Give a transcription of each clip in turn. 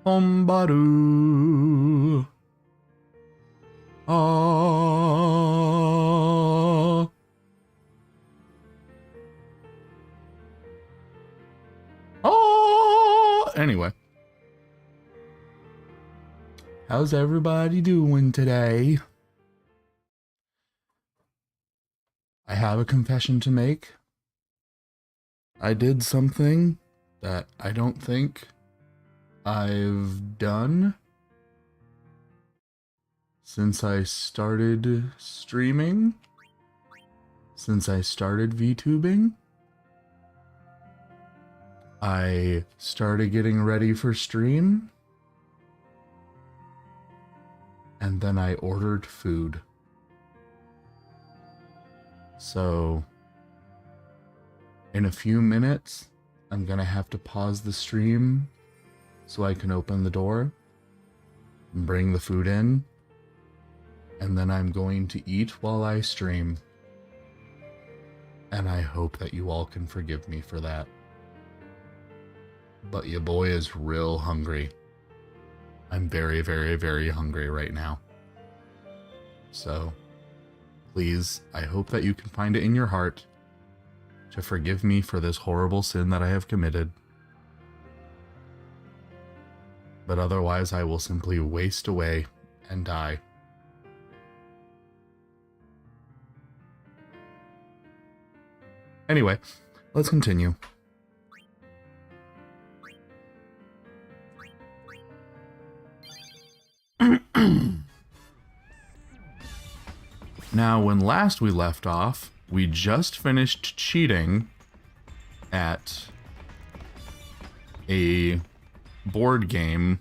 Hombaru. Ah. Oh. Anyway. How's everybody doing today? I have a confession to make. I did something that I don't think I've done since I started streaming, since I started VTubing. I started getting ready for stream, and then I ordered food. So, in a few minutes, I'm gonna have to pause the stream so I can open the door and bring the food in, and then I'm going to eat while I stream. And I hope that you all can forgive me for that. But your boy is real hungry. I'm very, very, very hungry right now. So, please, I hope that you can find it in your heart to forgive me for this horrible sin that I have committed. But otherwise, I will simply waste away and die. Anyway, let's continue. Now, when last we left off, we just finished cheating at a board game,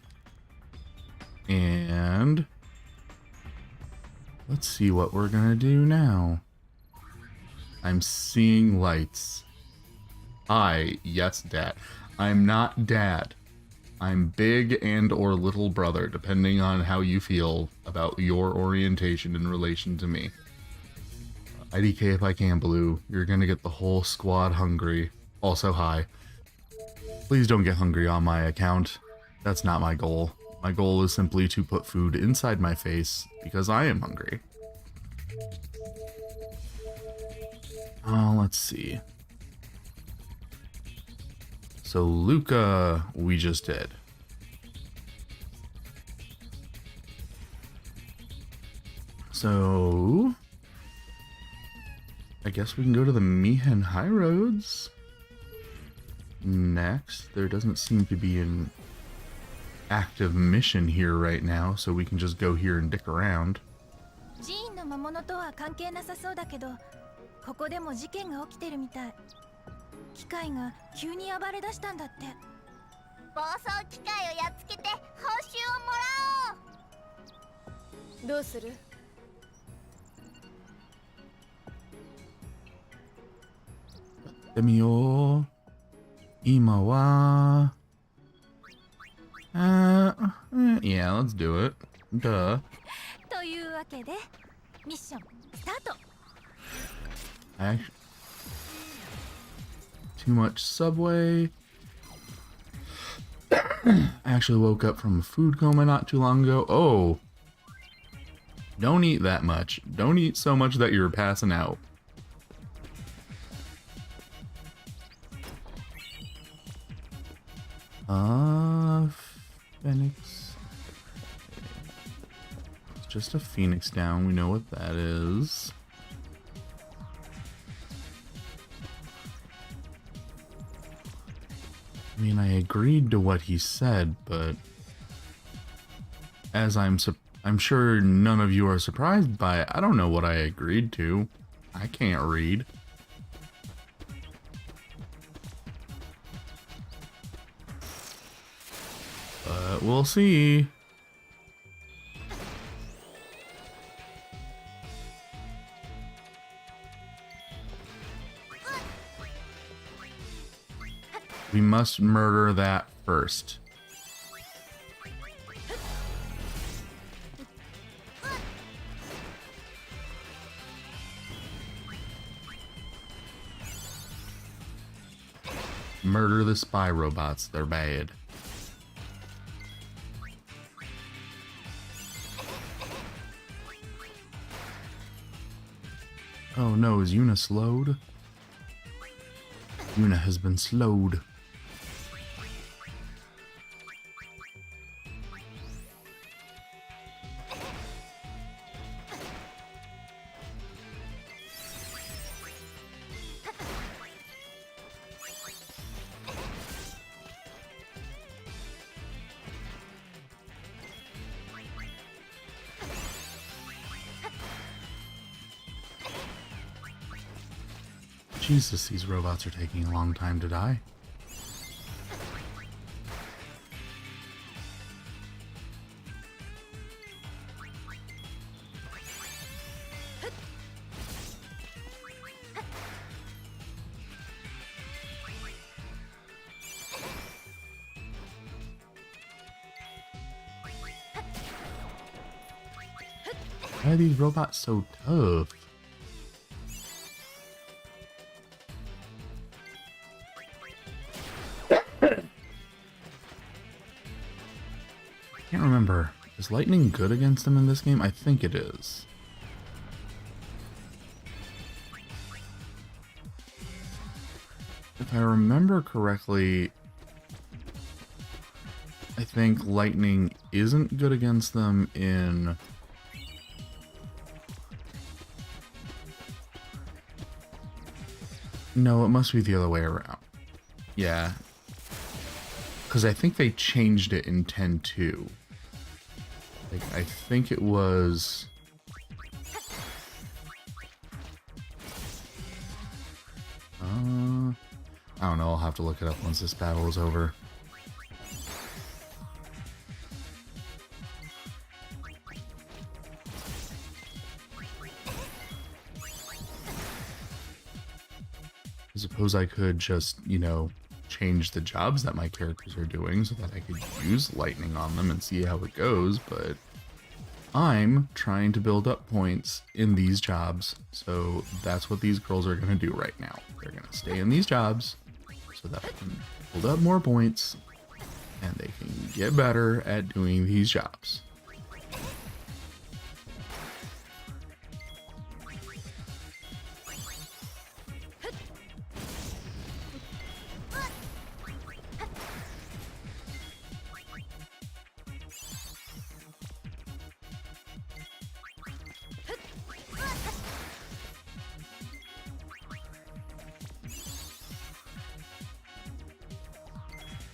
and let's see what we're gonna do now. I'm seeing lights. Yes, Dad. I'm not Dad. I'm big and or little brother, depending on how you feel about your orientation in relation to me. IDK if I can, Blue. You're gonna get the whole squad hungry. Also, hi. Please don't get hungry on my account. That's not my goal. My goal is simply to put food inside my face because I am hungry. Let's see. So Luca, we just did. So I guess we can go to the Mihen High Roads next. There doesn't seem to be an active mission here right now, so we can just go here and dick around. ここでも事件が起きてるみたい。機械が急に暴れ出したんだって。暴走機械をやっつけて報酬をもらおう。どうする？でみよう。今は。Yeah, let's do it. Duh. というわけで、ミッションスタート。Too much Subway. I actually woke up from a food coma not too long ago. Oh. Don't eat that much. Don't eat so much that you're passing out. Phoenix. It's just a Phoenix down. We know what that is. I mean, I agreed to what he said, but as I'm sure none of you are surprised by it, I don't know what I agreed to. I can't read. But we'll see. We must murder that first. Murder the spy robots. They're bad. Oh no, is Yuna slowed? Yuna has been slowed. Jesus, these robots are taking a long time to die. Why are these robots so tough? I can't remember. Is lightning good against them in this game? I think it is. If I remember correctly, I think lightning isn't good against them in... No, it must be the other way around. Yeah. Because I think they changed it in 10.2. Like, I think it was... I don't know, I'll have to look it up once this battle is over. I suppose I could just, you know, change the jobs that my characters are doing so that I could use lightning on them and see how it goes, but I'm trying to build up points in these jobs, so that's what these girls are going to do right now. They're going to stay in these jobs so that I can build up more points and they can get better at doing these jobs.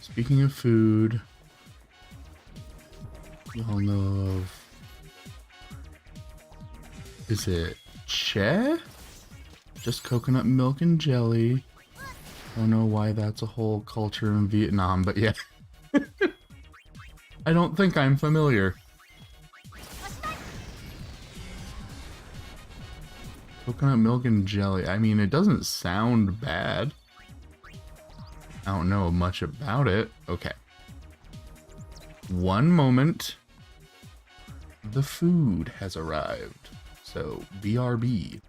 Speaking of food, y'all know of, is it Che? Just coconut milk and jelly. I don't know why that's a whole culture in Vietnam, but yeah. I don't think I'm familiar. Coconut milk and jelly. I mean, it doesn't sound bad. I don't know much about it. Okay. One moment. The food has arrived. So, BRB.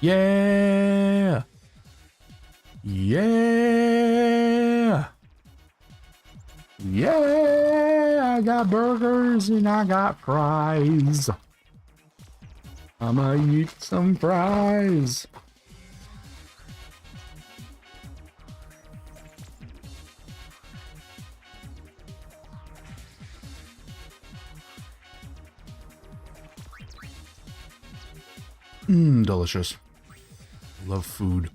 Yeah! Yeah! Yeah! I got burgers and I got fries. I'ma eat some fries. Delicious. Love food.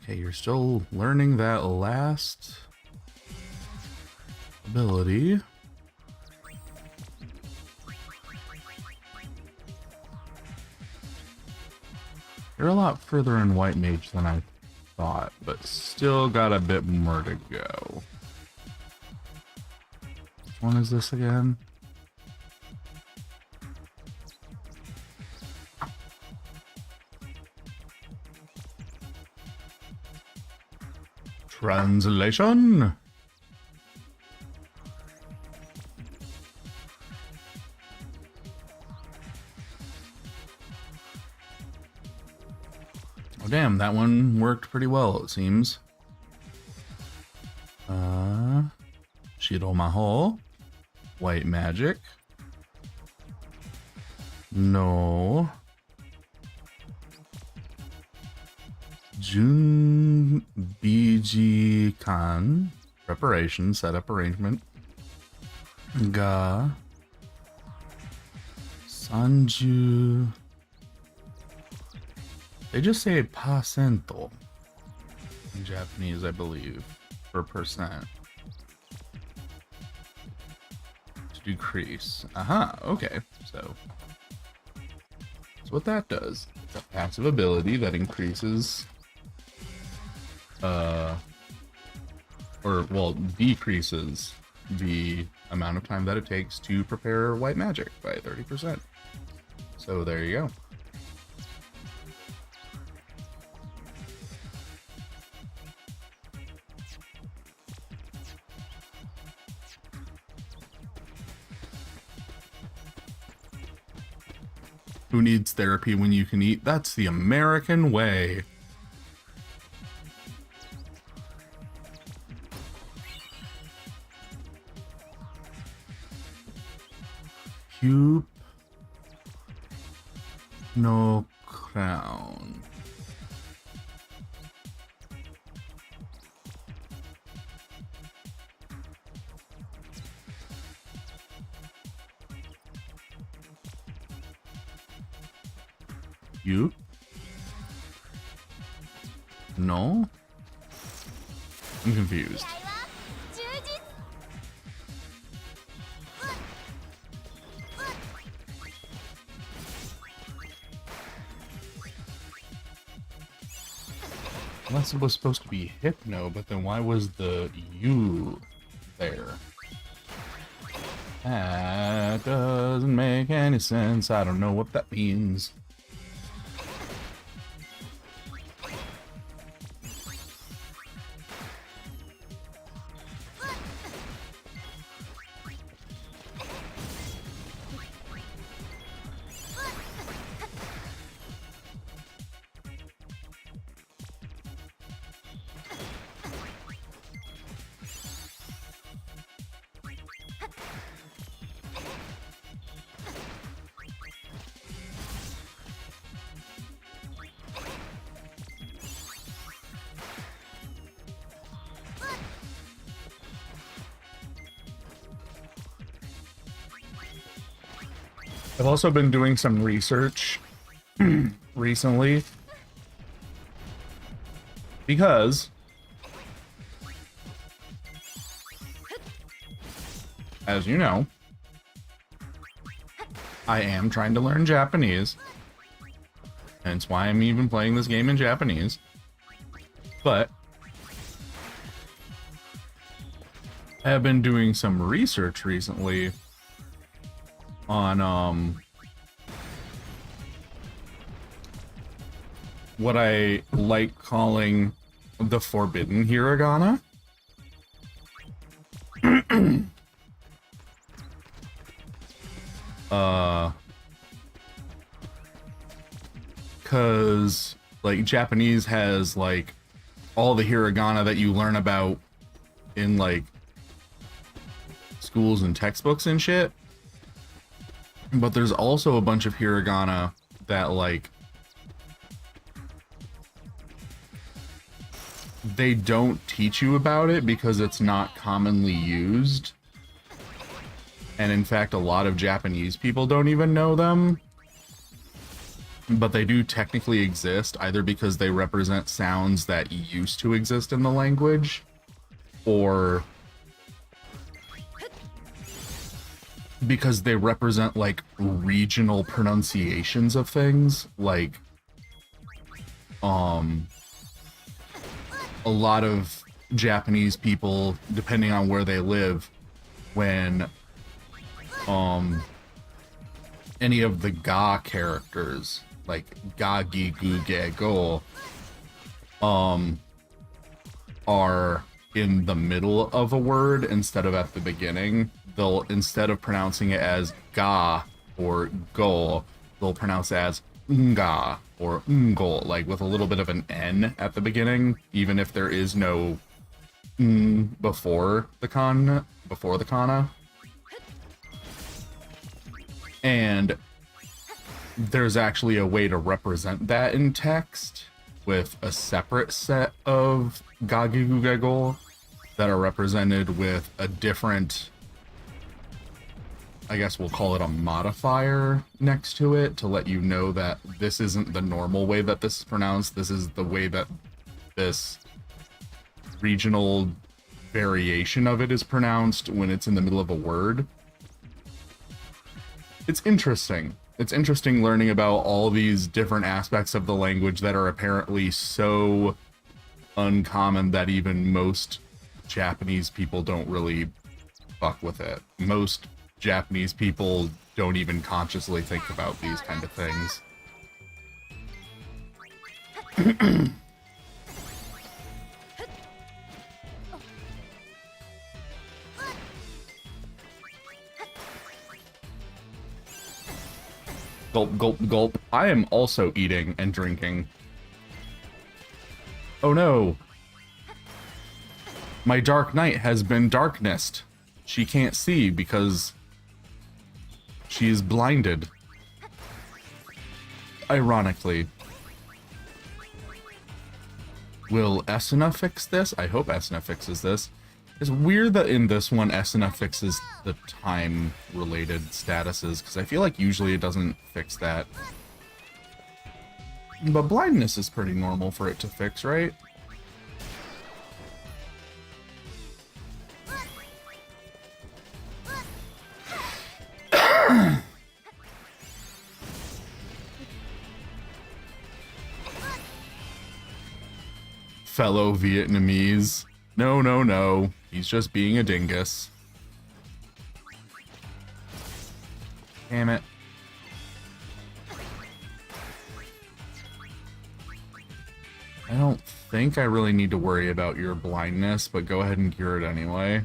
Okay, you're still learning that last ability. You're a lot further in White Mage than I thought, but still got a bit more to go. Which one is this again? Translation. Oh damn, that one worked pretty well, it seems. Shiromaho. White magic. No. Jun Biji Kan. Preparation, setup, arrangement. Ga. Sanju. They just say pasento in Japanese, I believe, for percent. To decrease. Aha, okay. So that's what that does. It's a passive ability that increases decreases the amount of time that it takes to prepare white magic by 30%. So there you go. Who needs therapy when you can eat? That's the American way. Cube no crown. You? No? I'm confused. Unless it was supposed to be Hypno, but then why was the U there? That doesn't make any sense. I don't know what that means. I've also been doing some research recently because as you know, I am trying to learn Japanese. Hence why I'm even playing this game in Japanese. But I have been doing some research recently on what I like calling the forbidden hiragana. because like Japanese has like all the hiragana that you learn about in like schools and textbooks and shit. But there's also a bunch of hiragana that like they don't teach you about it because it's not commonly used. And in fact, a lot of Japanese people don't even know them. But they do technically exist, either because they represent sounds that used to exist in the language, or because they represent like regional pronunciations of things. Like, a lot of Japanese people, depending on where they live, when any of the ga characters, like ga, gi, gu, ge, go, are in the middle of a word instead of at the beginning, they'll, instead of pronouncing it as ga or go, they'll pronounce it as nga or ngo, like with a little bit of an N at the beginning, even if there is no before the kana. And there's actually a way to represent that in text with a separate set of gagigugego that are represented with a different, I guess we'll call it a modifier next to it to let you know that this isn't the normal way that this is pronounced. This is the way that this regional variation of it is pronounced when it's in the middle of a word. It's interesting. It's interesting learning about all these different aspects of the language that are apparently so uncommon that even most Japanese people don't really fuck with it. Most Japanese people don't even consciously think about these kind of things. Gulp, gulp, gulp. I am also eating and drinking. Oh no. My Dark Knight has been darknessed. She can't see because she is blinded. Ironically. Will Esuna fix this? I hope Esuna fixes this. It's weird that in this one Esuna fixes the time-related statuses, because I feel like usually it doesn't fix that. But blindness is pretty normal for it to fix, right? Fellow Vietnamese. No, no, no. He's just being a dingus. Damn it. I don't think I really need to worry about your blindness, but go ahead and cure it anyway.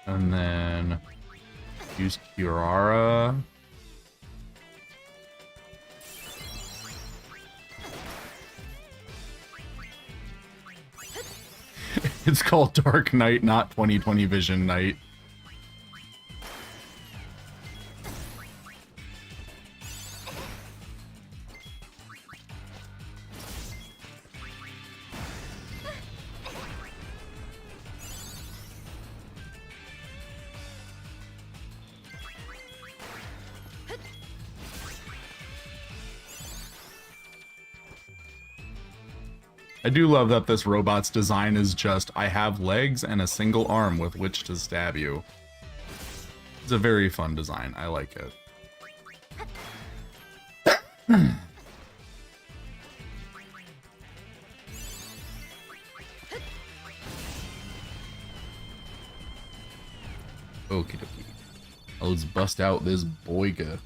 And then use Curara. It's called Dark Knight, not 2020 Vision Night. I do love that this robot's design is just, I have legs and a single arm with which to stab you. It's a very fun design. I like it. Okie dokie. Let's bust out this boiga.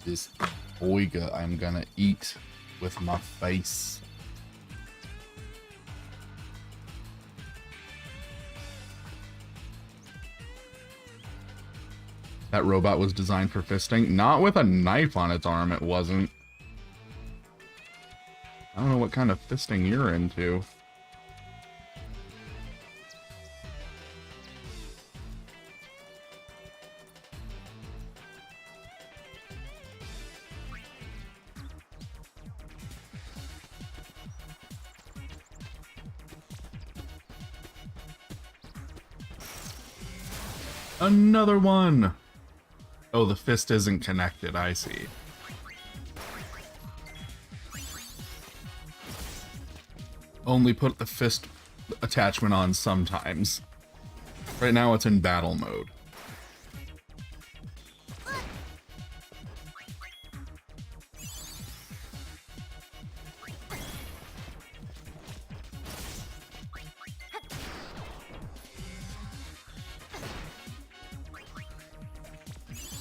This boiga I'm gonna eat with my face. That robot was designed for fisting. Not with a knife on its arm, it wasn't. I don't know what kind of fisting you're into. Another one! Oh, the fist isn't connected, I see. Only put the fist attachment on sometimes. Right now it's in battle mode.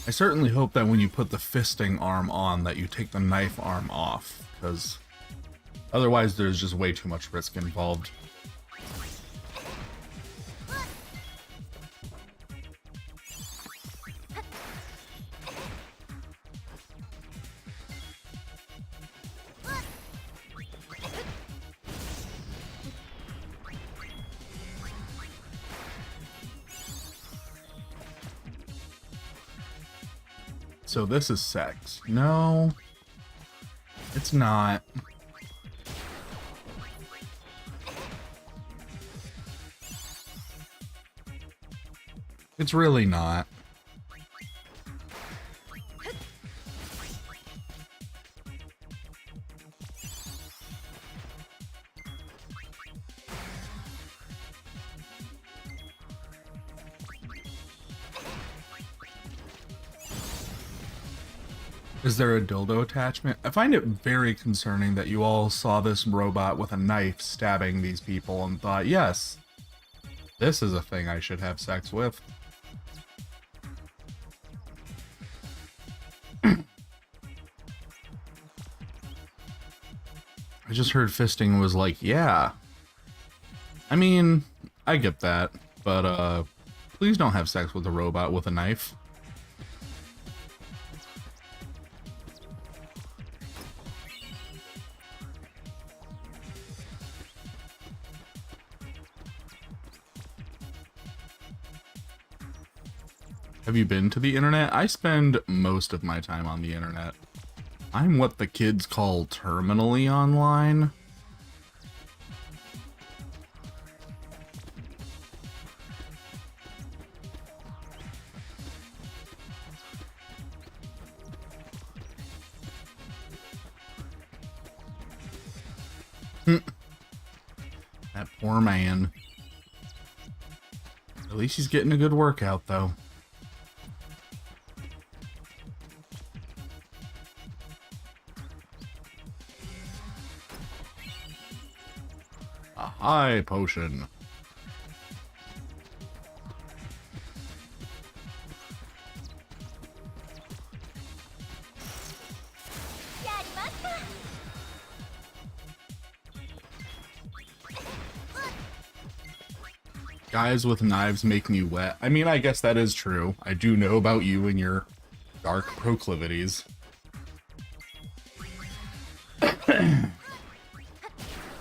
I certainly hope that when you put the fisting arm on that you take the knife arm off, because otherwise there's just way too much risk involved. So this is sex. No, it's not. It's really not. Is there a dildo attachment? I find it very concerning that you all saw this robot with a knife stabbing these people and thought, yes, this is a thing I should have sex with. I just heard fisting was like, yeah. I mean, I get that, but please don't have sex with a robot with a knife. Have you been to the internet? I spend most of my time on the internet. I'm what the kids call terminally online. That poor man. At least he's getting a good workout, though. A high potion. Guys with knives make me wet. I mean, I guess that is true. I do know about you and your dark proclivities.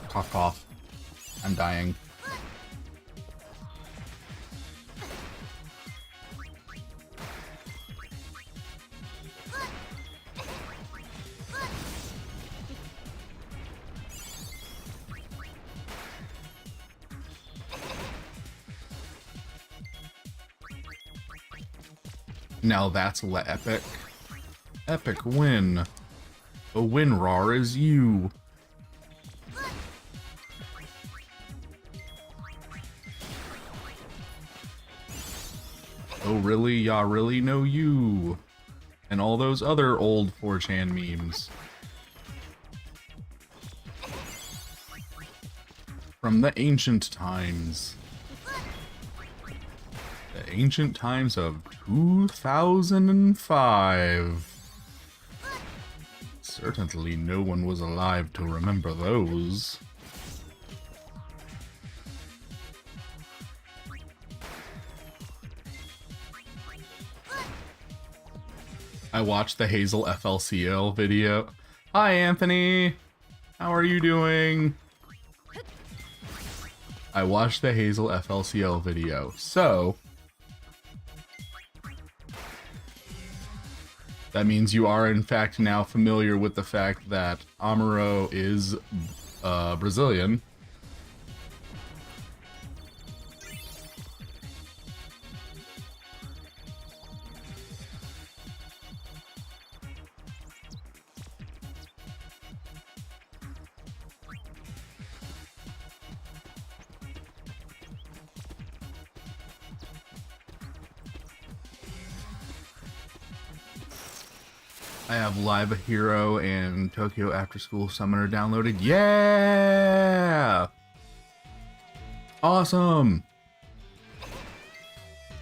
Cough, cough. I'm dying. Now that's epic. Epic win. A win-rar is you. Oh really? Ya really know you. And all those other old 4chan memes. From the ancient times. The ancient times of 2005. Certainly no one was alive to remember those. I watched the Hazel FLCL video. Hi, Anthony. How are you doing? I watched the Hazel FLCL video. So, that means you are, in fact, now familiar with the fact that Amuro is Brazilian. I have Live a Hero and Tokyo After School Summoner downloaded. Yeah! Awesome!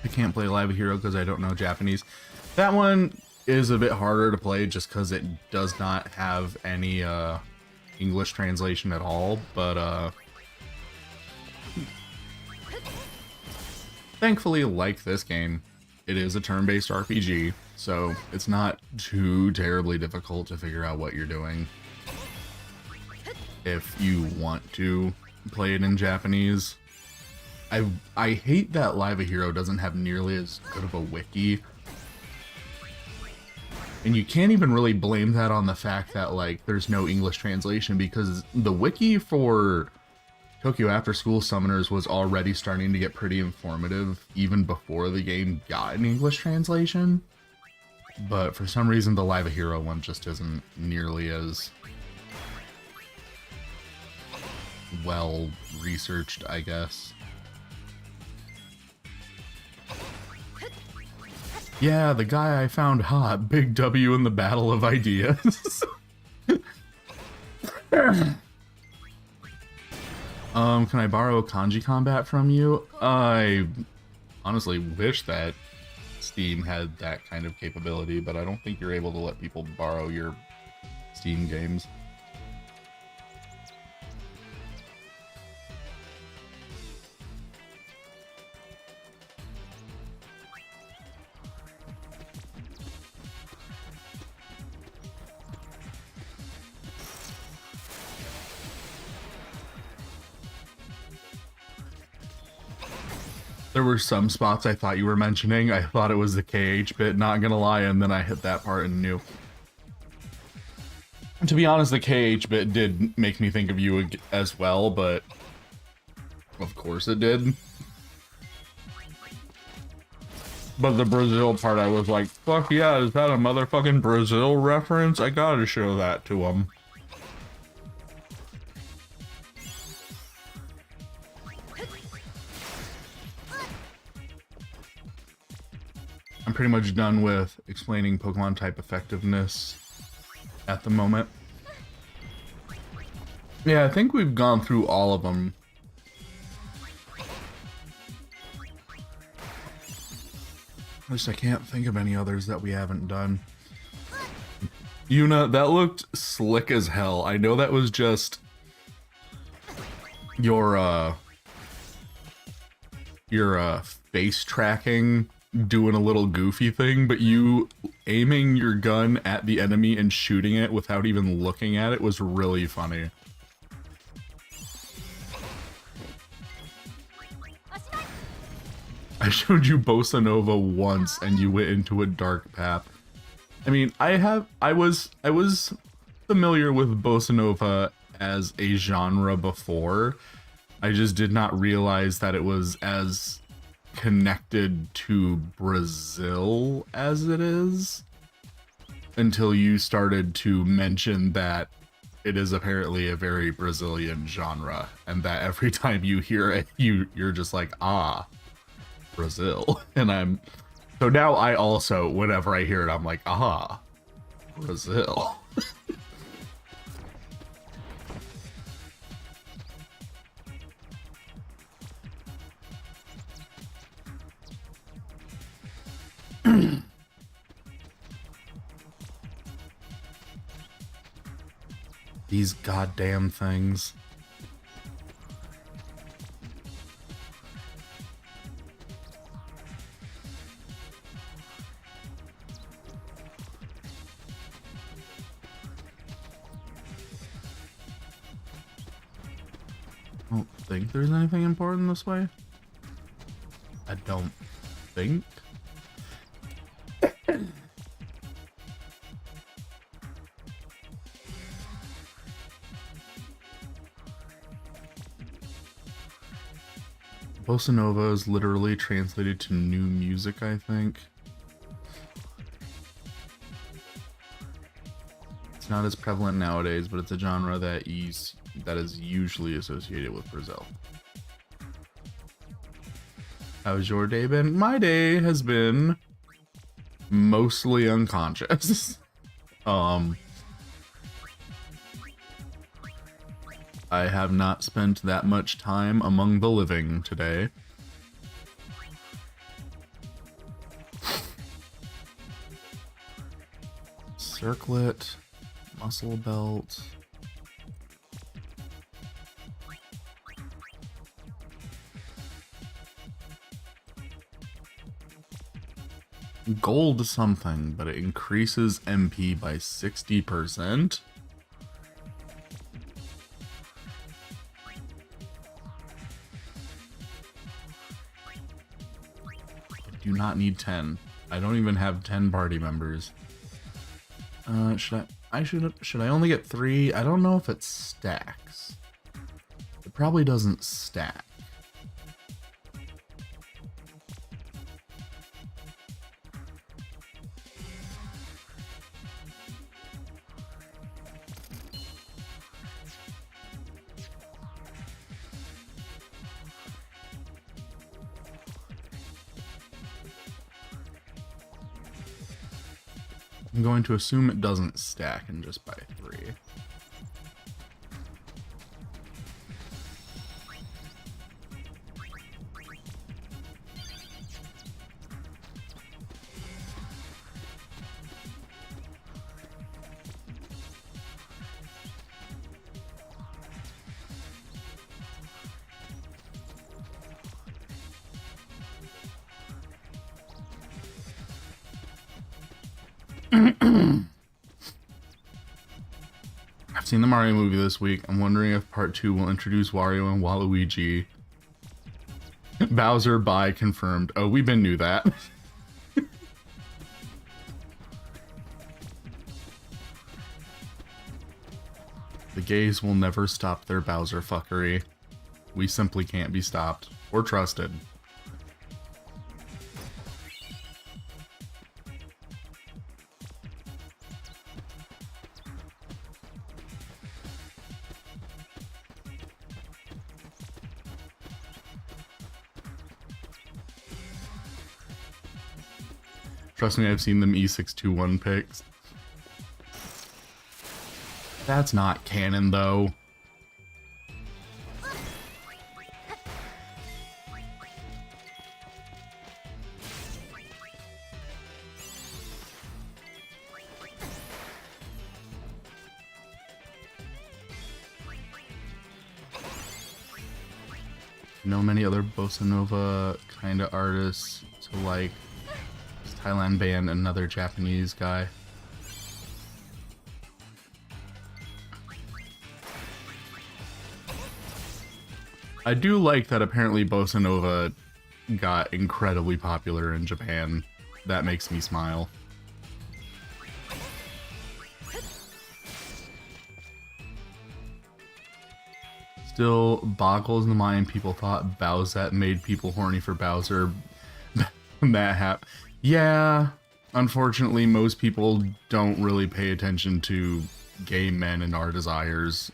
I can't play Live a Hero because I don't know Japanese. That one is a bit harder to play just because it does not have any English translation at all, but thankfully, like this game, it is a turn-based RPG, so it's not too terribly difficult to figure out what you're doing if you want to play it in Japanese. I hate that Live a Hero doesn't have nearly as good of a wiki. And you can't even really blame that on the fact that, like, there's no English translation, because the wiki for Tokyo After School Summoners was already starting to get pretty informative even before the game got an English translation. But for some reason, the Live a Hero one just isn't nearly as well researched, I guess. Yeah, the guy I found hot. Big W in the Battle of Ideas. Can I borrow a kanji combat from you? I honestly wish that Steam had that kind of capability, but I don't think you're able to let people borrow your Steam games. There were some spots I thought you were mentioning. I thought it was the KH bit, not gonna lie, and then I hit that part and knew. To be honest, the KH bit did make me think of you as well, but of course it did. But the Brazil part, I was like, fuck yeah, is that a motherfucking Brazil reference? I gotta show that to him. I'm pretty much done with explaining Pokemon type effectiveness at the moment. Yeah, I think we've gone through all of them. At least I can't think of any others that we haven't done. Yuna, that looked slick as hell. I know that was just your face tracking doing a little goofy thing, but you aiming your gun at the enemy and shooting it without even looking at it was really funny. I showed you Bossa Nova once and you went into a dark path. I mean, I was familiar with Bossa Nova as a genre before. I just did not realize that it was as connected to Brazil as it is until you started to mention that it is apparently a very Brazilian genre, and that every time you hear it, you're just like, ah, Brazil. And so now I also, whenever I hear it, I'm like, ah, Brazil. These goddamn things. don't think there's anything important this way. I don't think. Bossa Nova is literally translated to new music, I think. It's not as prevalent nowadays, but it's a genre that is usually associated with Brazil. How's your day been? My day has been mostly unconscious. I have not spent that much time among the living today. Circlet, muscle belt. Gold something, but it increases MP by 60%. Do not need 10. I don't even have 10 party members. Should I only get 3? I don't know if it stacks. It probably doesn't stack. I'm going to assume it doesn't stack and just buy 3. I've seen the Mario movie this week. I'm wondering if part 2 will introduce Wario and Waluigi. Bowser bye confirmed. Oh, we been knew that. The gays will never stop their Bowser fuckery. We simply can't be stopped or trusted. Trust me, I've seen them E621 pics. That's not canon, though. Know many other bossa nova kind of artists to like. Thailand band, another Japanese guy. I do like that apparently bossa nova got incredibly popular in Japan. That makes me smile. Still boggles the mind people thought Bowsette made people horny for Bowser. That happened. Yeah, unfortunately, most people don't really pay attention to gay men and our desires.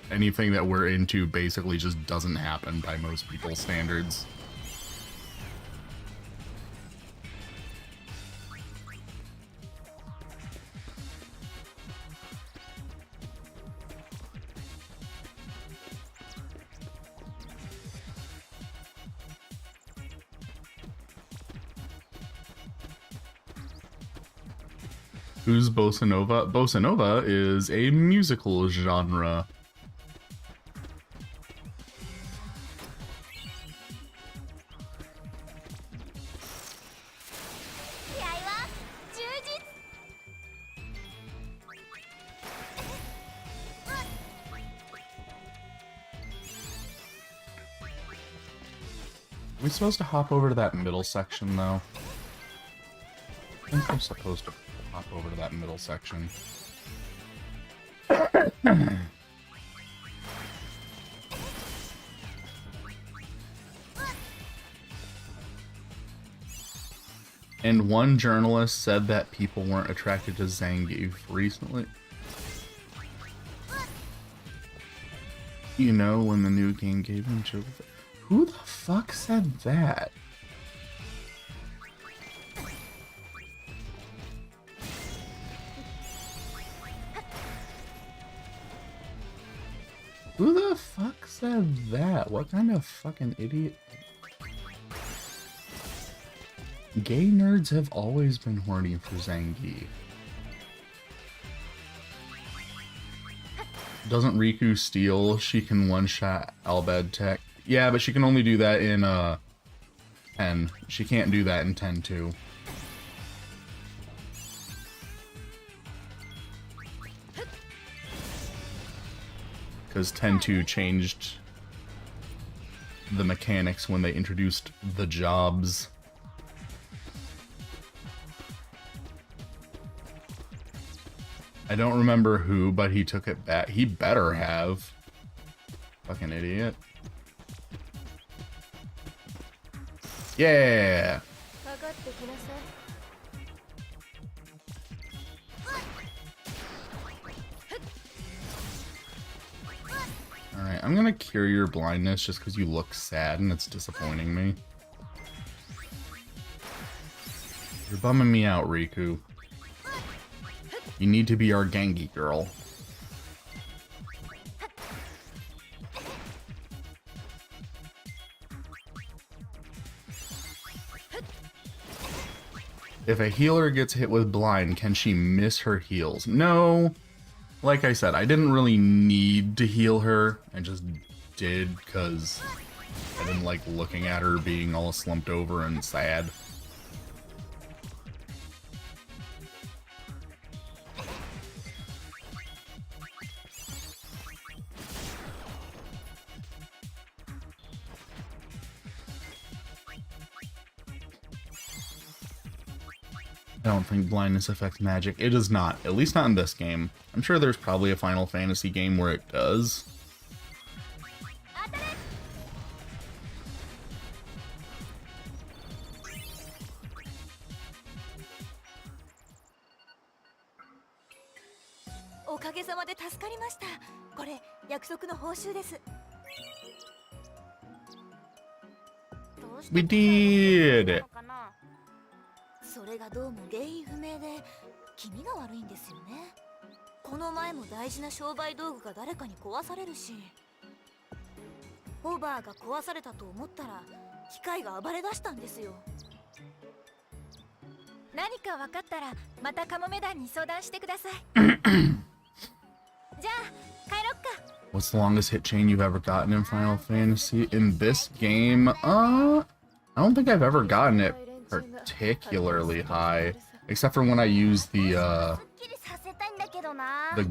Anything that we're into basically just doesn't happen by most people's standards. Who's bossa nova? Bossa nova is a musical genre. we supposed to hop over to that middle section, though? I think I'm supposed to hop over to that middle section. And one journalist said that people weren't attracted to Zangief recently. You know, when the new game gave him children. Who the fuck said that? Who the fuck said that? What kind of fucking idiot? Gay nerds have always been horny for Zangief. Doesn't Riku steal? She can one-shot Albed Tech. Yeah, but she can only do that in 10. She can't do that in 10-2. Because 10-2 changed the mechanics when they introduced the jobs. I don't remember who, but he took it back. He better have. Fucking idiot. Yeah! Alright, I'm gonna cure your blindness just because you look sad and it's disappointing me. You're bumming me out, Riku. You need to be our Gengi girl. If a healer gets hit with blind, can she miss her heals? No. Like I said, I didn't really need to heal her. I just did because I didn't like looking at her being all slumped over and sad. I don't think blindness affects magic. It does not. At least not in this game. I'm sure there's probably a Final Fantasy game where it does. We did it. それがどうも原因不明で気味が悪いんですよね。この前も大事な商売道具が誰かに壊されるし、ホバーが壊されたと思ったら機械が暴れ出したんですよ。何か分かったらまたカモメ団に相談してください。じゃあ帰ろっか。What's the longest hit chain you've ever gotten in Final Fantasy? In this game, I don't think I've ever gotten it particularly high, except for when I use the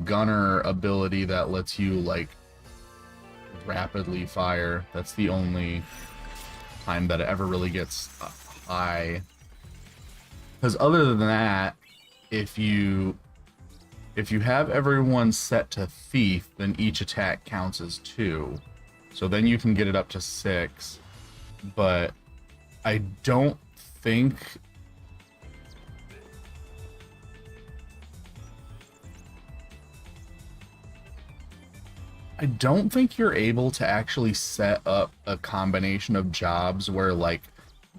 gunner ability that lets you like rapidly fire. That's the only time that it ever really gets high. Because other than that, if you have everyone set to thief, then each attack counts as 2. So then you can get it up to 6. But I don't think you're able to actually set up a combination of jobs where like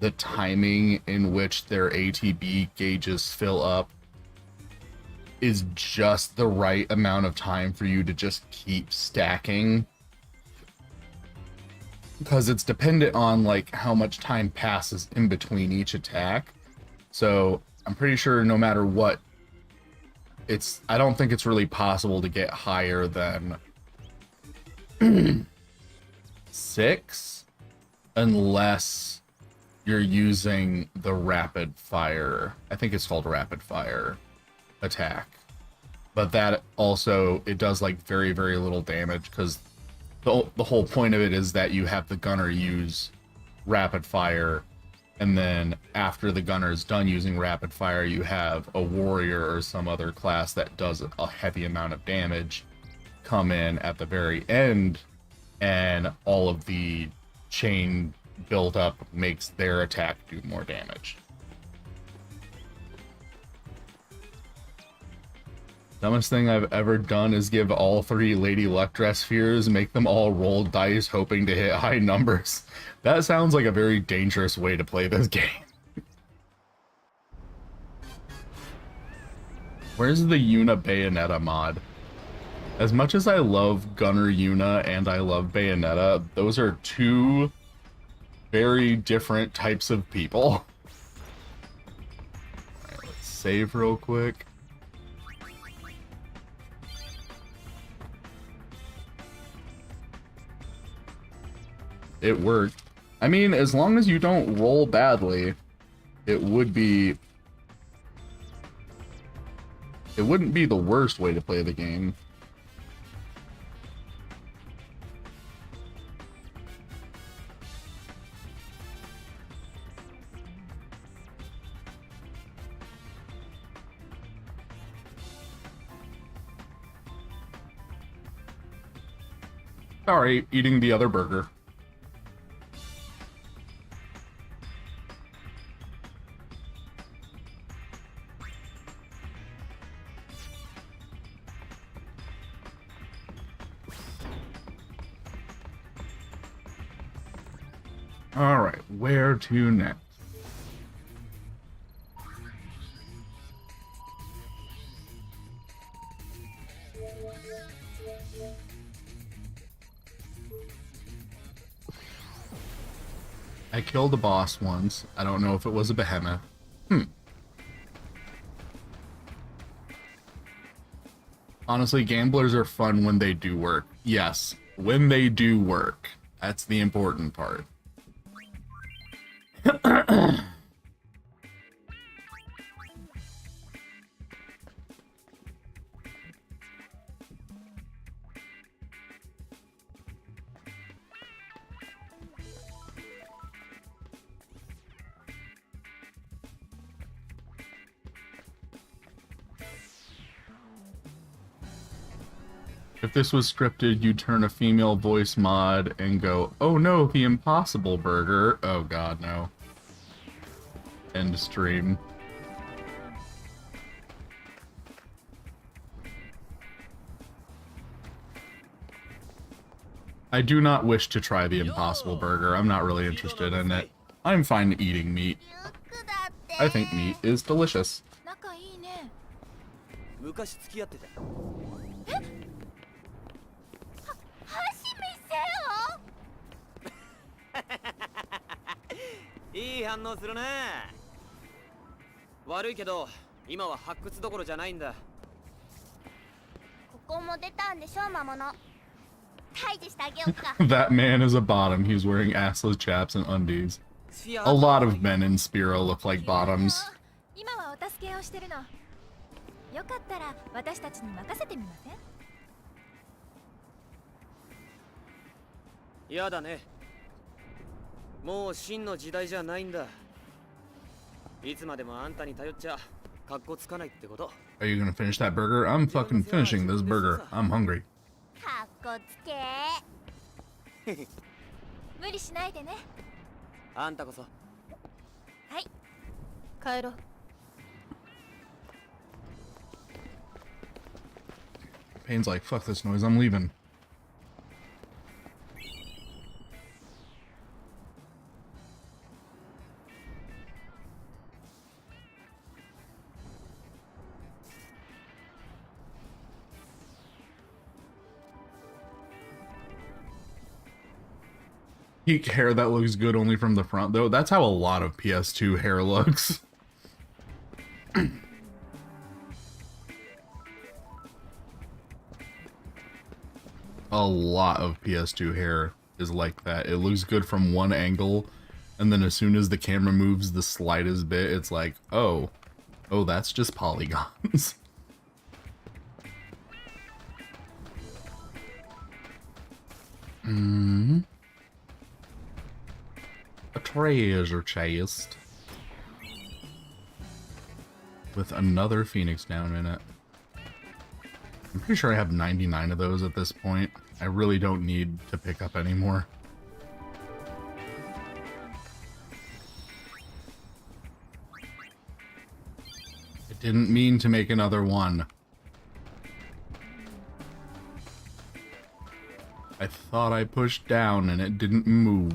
the timing in which their ATB gauges fill up is just the right amount of time for you to just keep stacking. Because it's dependent on like how much time passes in between each attack. So I'm pretty sure no matter what, I don't think it's really possible to get higher than 6 unless you're using the rapid fire. I think it's called rapid fire attack. But that also, it does like very, very little damage because the whole point of it is that you have the gunner use rapid fire, and then after the gunner is done using rapid fire, you have a warrior or some other class that does a heavy amount of damage come in at the very end, and all of the chain build-up makes their attack do more damage. Dumbest thing I've ever done is give all 3 Lady Electra spheres, make them all roll dice hoping to hit high numbers. That sounds like a very dangerous way to play this game. Where's the Yuna Bayonetta mod? As much as I love Gunner Yuna and I love Bayonetta, those are 2 very different types of people. Alright, let's save real quick. It worked. I mean, as long as you don't roll badly, it wouldn't be the worst way to play the game. Sorry, eating the other burger. Alright, where to next? I killed a boss once. I don't know if it was a behemoth. Honestly, gamblers are fun when they do work. Yes, when they do work. That's the important part. If this was scripted, you'd turn a female voice mod and go, "Oh no, the Impossible Burger." Oh god, no. End stream. I do not wish to try the Impossible Burger. I'm not really interested in it. I'm fine eating meat. I think meat is delicious. That man is a bottom. He's wearing assless chaps and undies. A lot of men in Spiro look like bottoms. Are you gonna finish that burger? I'm fucking finishing this burger. I'm hungry. Payne's like, fuck this noise, I'm leaving. Peak hair that looks good only from the front, though. That's how a lot of PS2 hair looks. A lot of PS2 hair is like that. It looks good from one angle, and then as soon as the camera moves the slightest bit, it's like, oh, that's just polygons. treasure chest with another phoenix down in it. I'm pretty sure I have 99 of those at this point. I really don't need to pick up any more. I didn't mean to make another one. I thought I pushed down and it didn't move.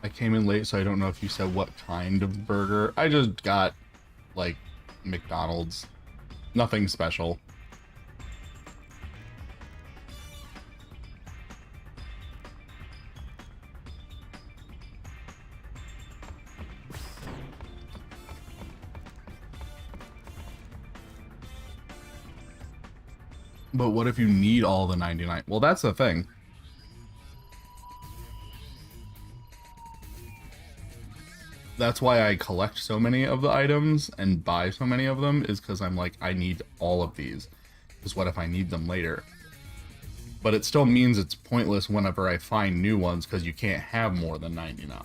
I came in late, so I don't know if you said what kind of burger. I just got, like, McDonald's. Nothing special. But what if you need all the 99? Well, that's the thing. That's why I collect so many of the items and buy so many of them, is because I'm like, I need all of these. Because what if I need them later? But it still means it's pointless whenever I find new ones, because you can't have more than 99.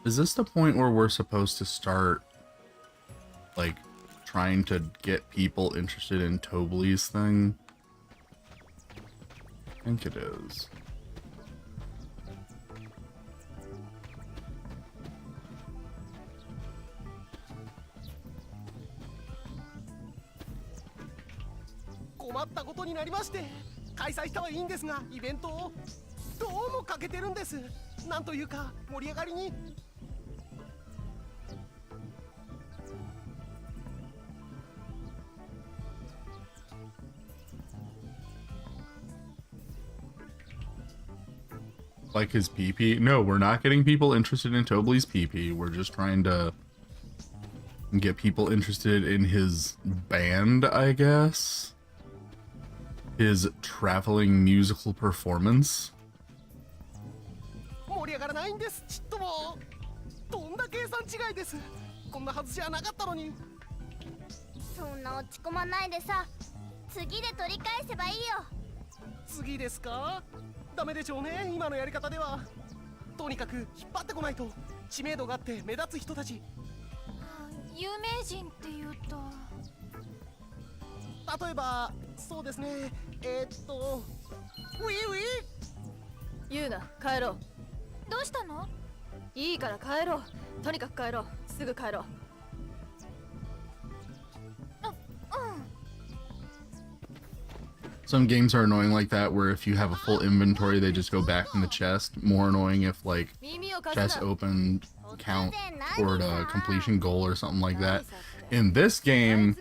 Is this the point where we're supposed to start, like, trying to get people interested in Tobley's thing? I think it is. Like his PP? No, we're not getting people interested in Tobley's PP. We're just trying to get people interested in his band, I guess. His traveling musical performance. 盛り上がらないんです、ちっとも。とんだ計算違いです。こんなはずじゃなかったのに。そんな落ち込まないでさ。次で取り返せばいいよ。次ですか？ダメでしょうね、今のやり方では。とにかく引っ張ってこないと。知名度があって目立つ人たち。有名人っていうと。例えば、そうですね。ウィウィ。言うな、帰ろう。どうしたの？いいから帰ろう。とにかく帰ろう。すぐ帰ろう。Some games are annoying like that, where if you have a full inventory, they just go back in the chest. More annoying if, like, chest opened count toward a completion goal or something like that. In this game,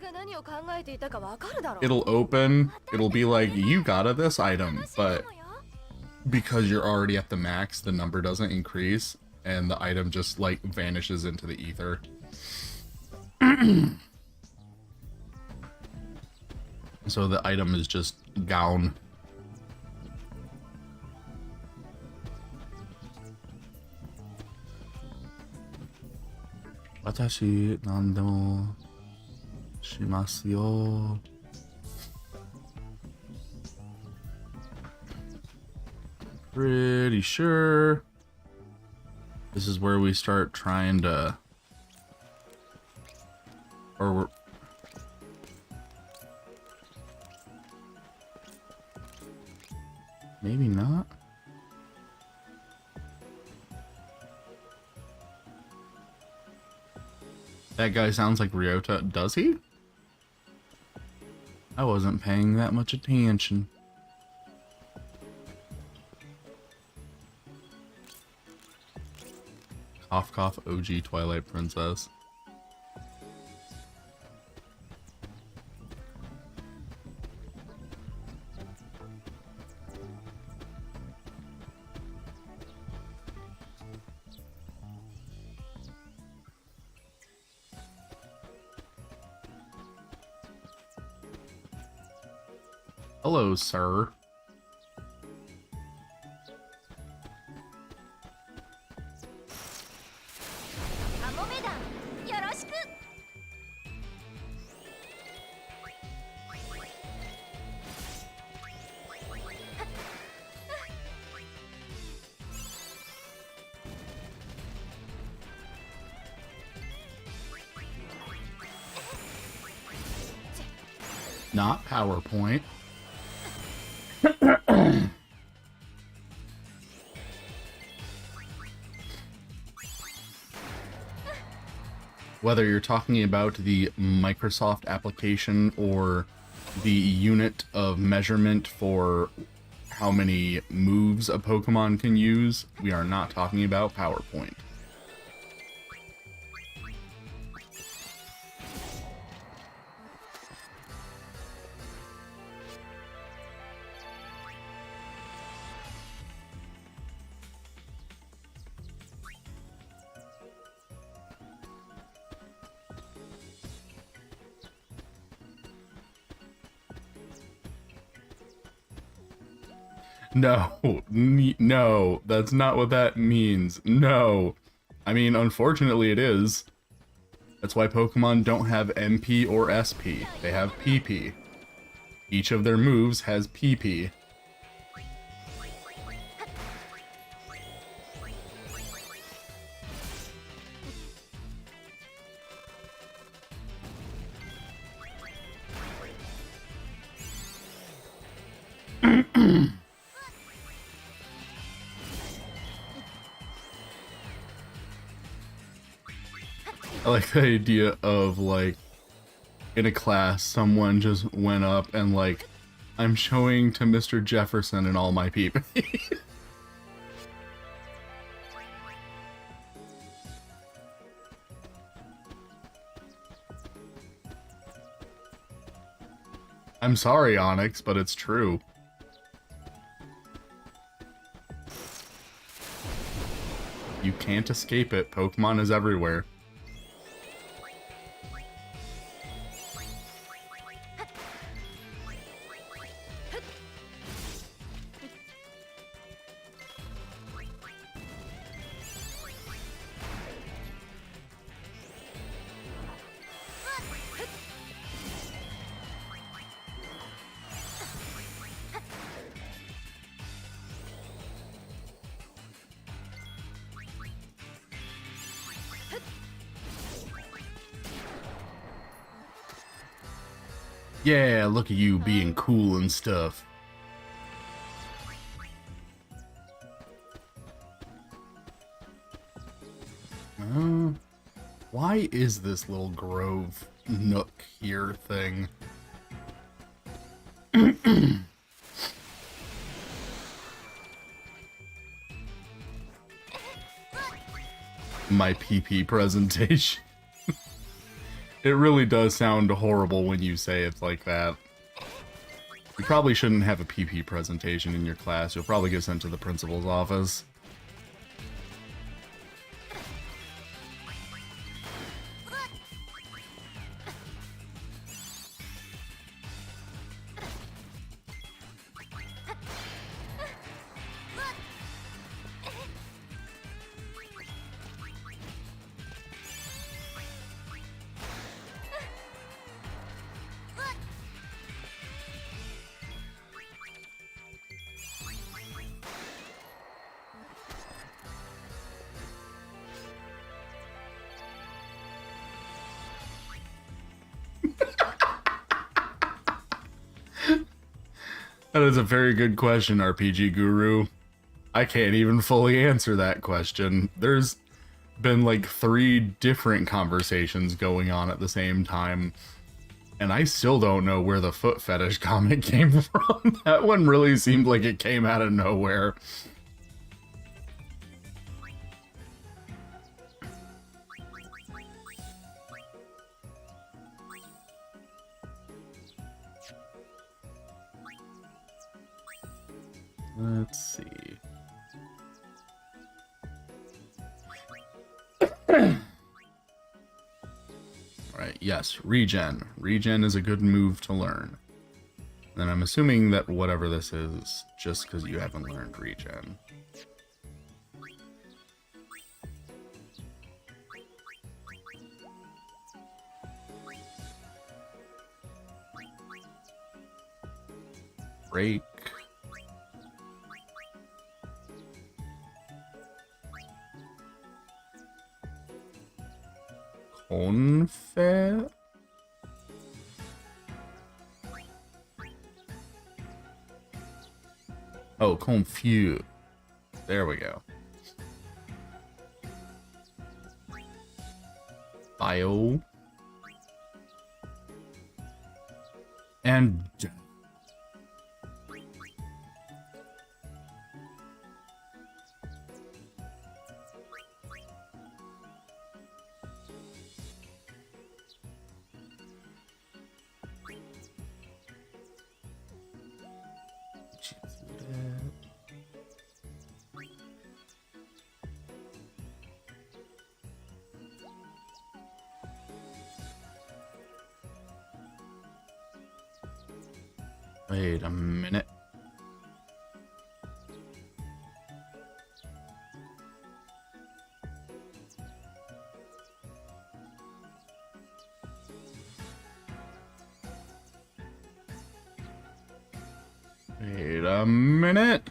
it'll open, it'll be like, you got this item, but because you're already at the max, the number doesn't increase, and the item just, like, vanishes into the ether. So the item is just gone. Watashi nandemo shimasu yo. Pretty sure this is where we start trying to Or maybe not. That guy sounds like Ryota. Does he? I wasn't paying that much attention. Cough cough OG Twilight Princess. Hello, sir. Not PowerPoint. Whether you're talking about the Microsoft application or the unit of measurement for how many moves a Pokemon can use, we are not talking about PowerPoint. No, no, that's not what that means. No. I mean, unfortunately it is. That's why Pokemon don't have MP or SP. They have PP. Each of their moves has PP. I like the idea of, like, in a class, someone just went up and, like, I'm showing to Mr. Jefferson and all my people. I'm sorry, Onyx, but it's true. You can't escape it. Pokemon is everywhere. Yeah, look at you being cool and stuff. Why is this little grove nook here thing? My PP presentation. It really does sound horrible when you say it's like that. You probably shouldn't have a PP presentation in your class. You'll probably get sent to the principal's office. That is a very good question, RPG Guru. I can't even fully answer that question. There's been like 3 different conversations going on at the same time, and I still don't know where the foot fetish comment came from. That one really seemed like it came out of nowhere. Let's see. Alright, yes, regen. Regen is a good move to learn. And I'm assuming that whatever this is, just because you haven't learned regen. Break. Unfair? Oh, confuse. There we go. Bio. And wait a minute. Wait a minute.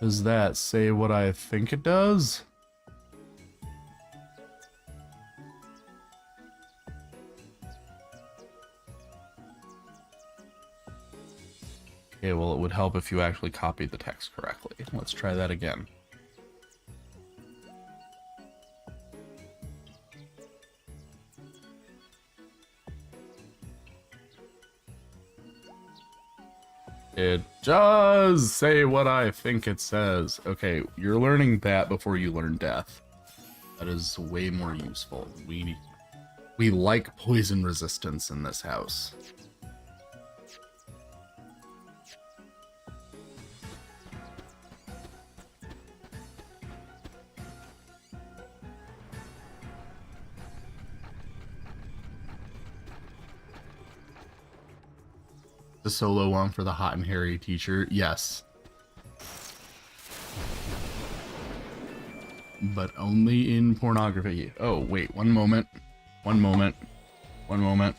Does that say what I think it does? Okay, well, it would help if you actually copied the text correctly. Let's try that again. It does say what I think it says. Okay, you're learning that before you learn death. That is way more useful. We like poison resistance in this house. The solo one for the hot and hairy teacher, yes. But only in pornography. Oh, wait, one moment. One moment. One moment.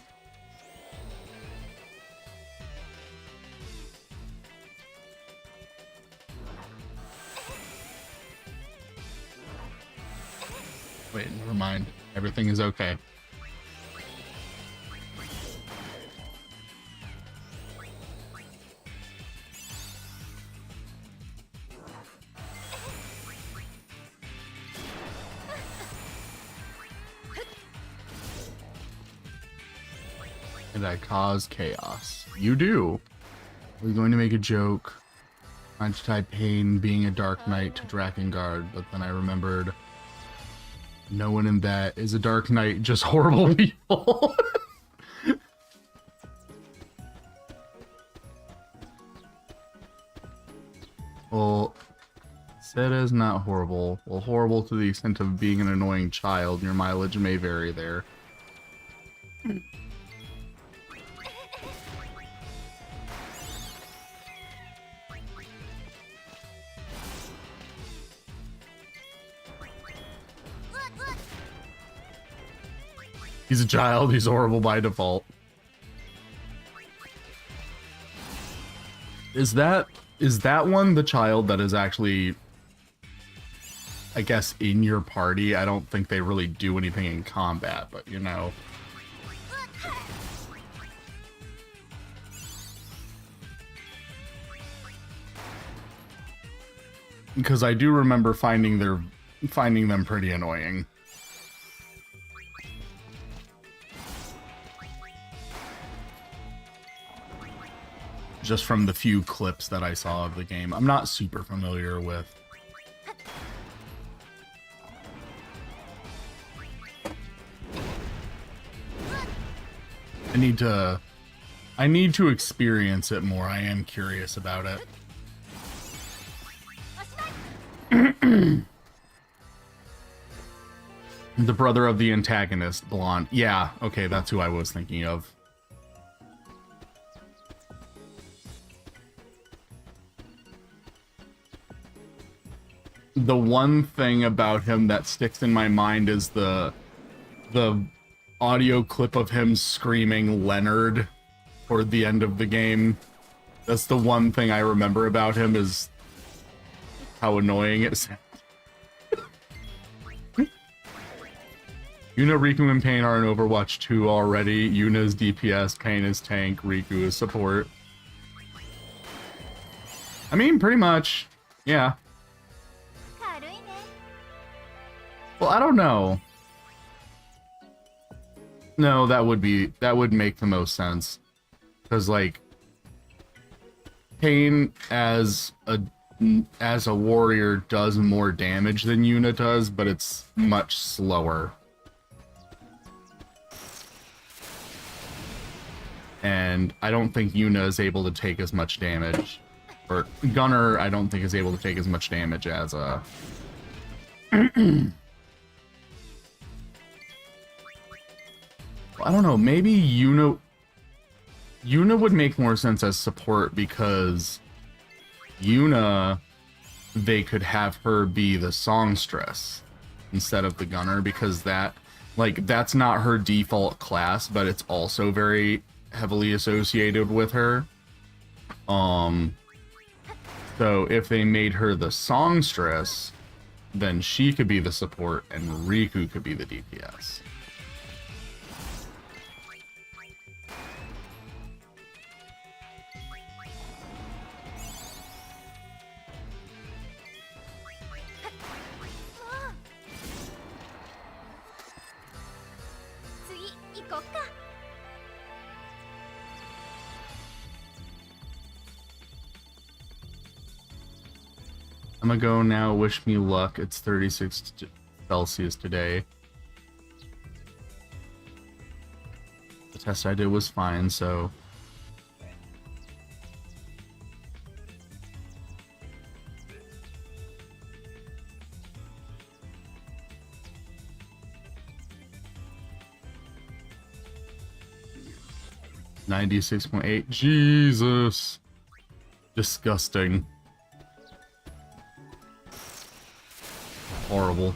Wait, never mind. Everything is okay. And I cause chaos. You do. I was going to make a joke. Trying to tie Pain being a Dark Knight to Drakengard, but then I remembered no one in that is a Dark Knight, just horrible people. Well, Seda is not horrible. Well, horrible to the extent of being an annoying child. Your mileage may vary there. He's a child, he's horrible by default. Is that one the child that is actually I guess, in your party. I don't think they really do anything in combat, but you know. Because I do remember finding them pretty annoying. Just from the few clips that I saw of the game. I'm not super familiar with. I need to experience it more. I am curious about it. The brother of the antagonist, blonde. Yeah, okay, that's who I was thinking of. The one thing about him that sticks in my mind is the audio clip of him screaming Leonard toward the end of the game. That's the one thing I remember about him, is how annoying it sounds. Yuna, Riku, and Pain are in Overwatch 2 already. Yuna's DPS, Pain is tank, Riku is support. I mean, pretty much. Yeah. Well, I don't know. No, that would make the most sense. Because, like, Pain as a warrior does more damage than Yuna does, but it's much slower. And I don't think Yuna is able to take as much damage. Or Gunner, I don't think is able to take as much damage as I don't know, maybe Yuna would make more sense as support, because Yuna, they could have her be the songstress instead of the gunner, because that's not her default class, but it's also very heavily associated with her. So if they made her the songstress, then she could be the support and Riku could be the DPS. I'm gonna go now. Wish me luck. It's 36 Celsius today. The test I did was fine, so... $96.8. Jesus. Disgusting. Horrible.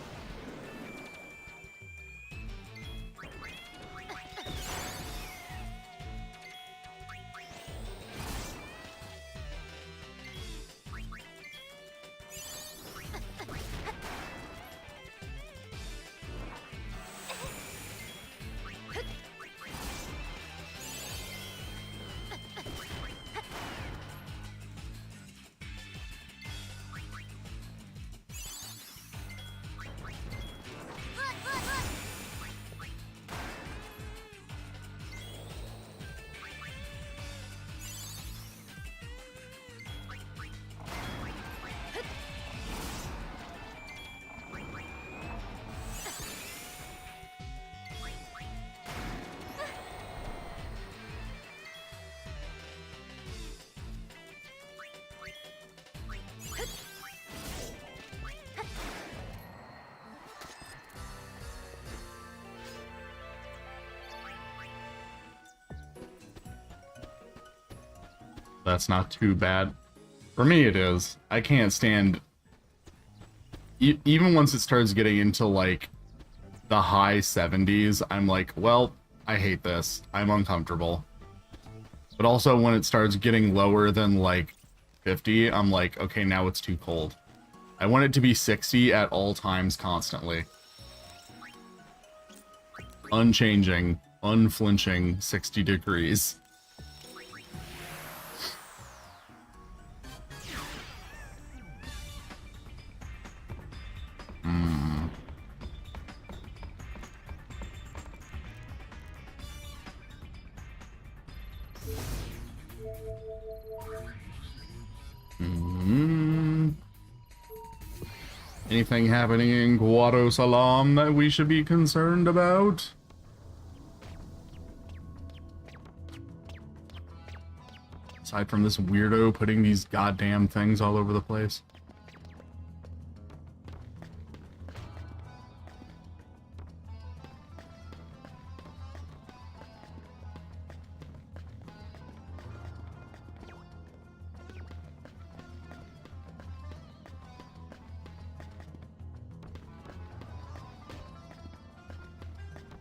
That's not too bad. For me, it is. I can't stand... even once it starts getting into, like, the high 70s, I'm like, well, I hate this. I'm uncomfortable. But also, when it starts getting lower than, like, 50, I'm like, okay, now it's too cold. I want it to be 60 at all times constantly. Unchanging, unflinching, 60 degrees. Anything happening in Guado Salam that we should be concerned about? Aside from this weirdo putting these goddamn things all over the place.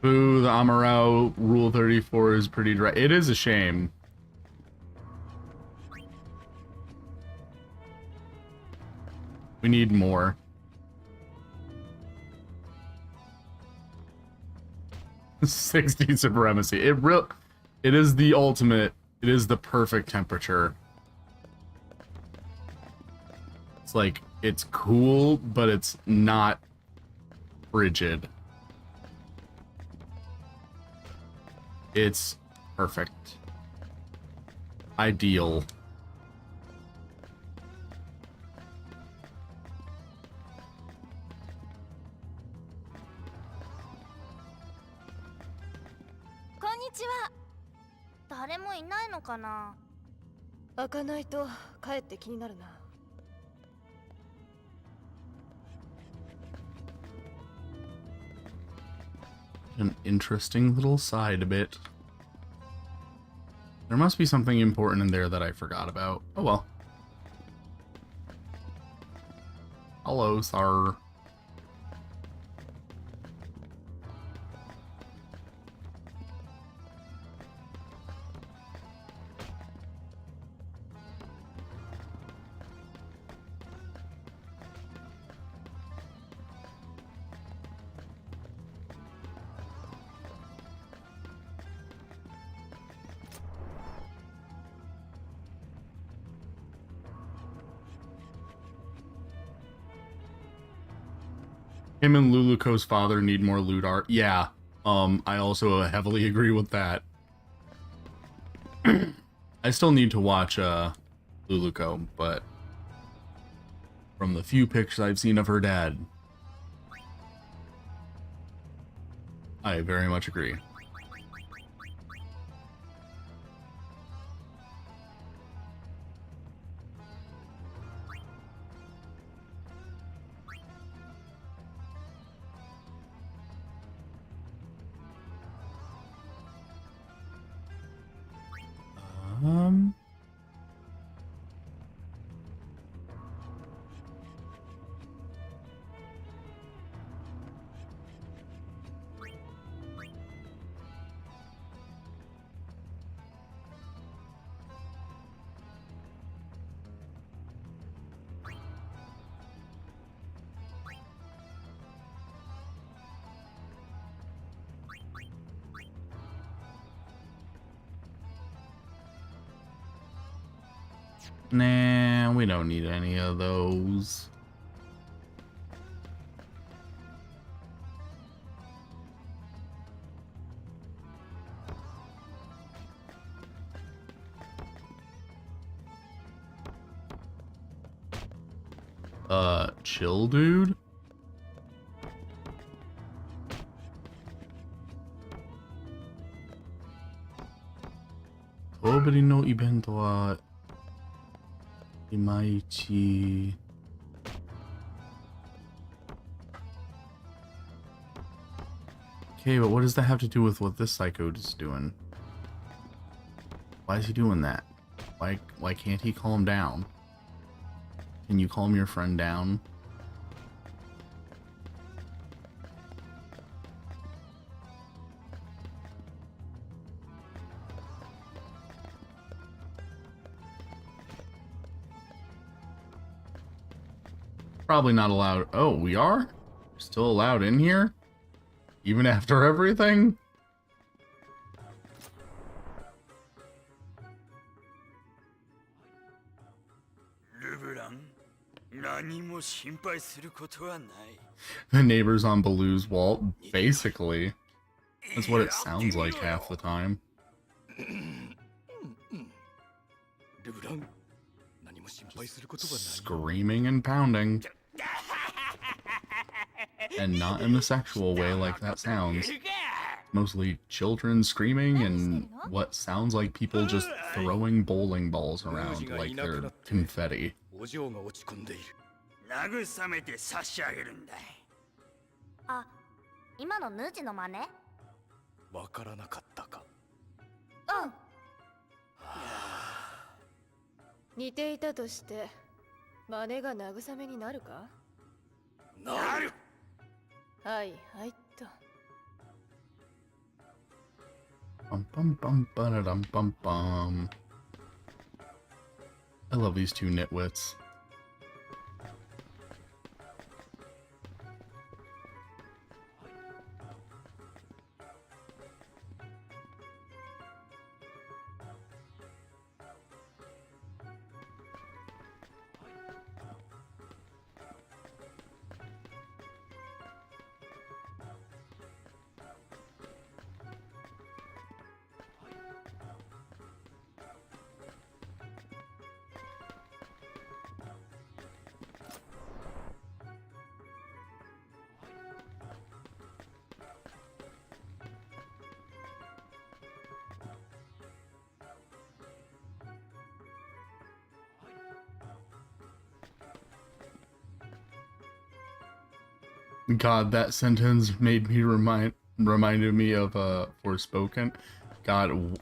Boo, the Amarau Rule 34 is pretty dry. It is a shame. We need more. 60 supremacy. It is the ultimate. It is the perfect temperature. It's like, it's cool, but it's not frigid. It's perfect. Ideal. Konnichiwa. 誰もいないのかな。開かないと帰って気になるな。An interesting little side bit. There must be something important in there that I forgot about. Oh well. Hello, sir. Him and Luluko's father need more loot art. Yeah, I also heavily agree with that. I still need to watch Luluko, but from the few pictures I've seen of her dad, I very much agree. Nah, we don't need any of those. Chill, dude? Toberi no event wa Imaichi. Okay, but what does that have to do with what this psycho is doing? Why is he doing that? Why can't he calm down? Can you calm your friend down? Probably not allowed. Oh, we are? Still allowed in here? Even after everything? The neighbors on Baloo's wall, basically. That's what it sounds like half the time. Screaming and pounding. And not in the sexual way like that sounds. Mostly children screaming and what sounds like people just throwing bowling balls around like they're confetti. 慰めて差し上げるんだ。あ、今のヌージの真似？わからなかったか。うん。似ていたとして真似が慰めになるか？なる。はいはいっと。Bum bum bum ba-da-dum bum bum. I love these two nitwits. God, that sentence made me reminded me of Forspoken. God,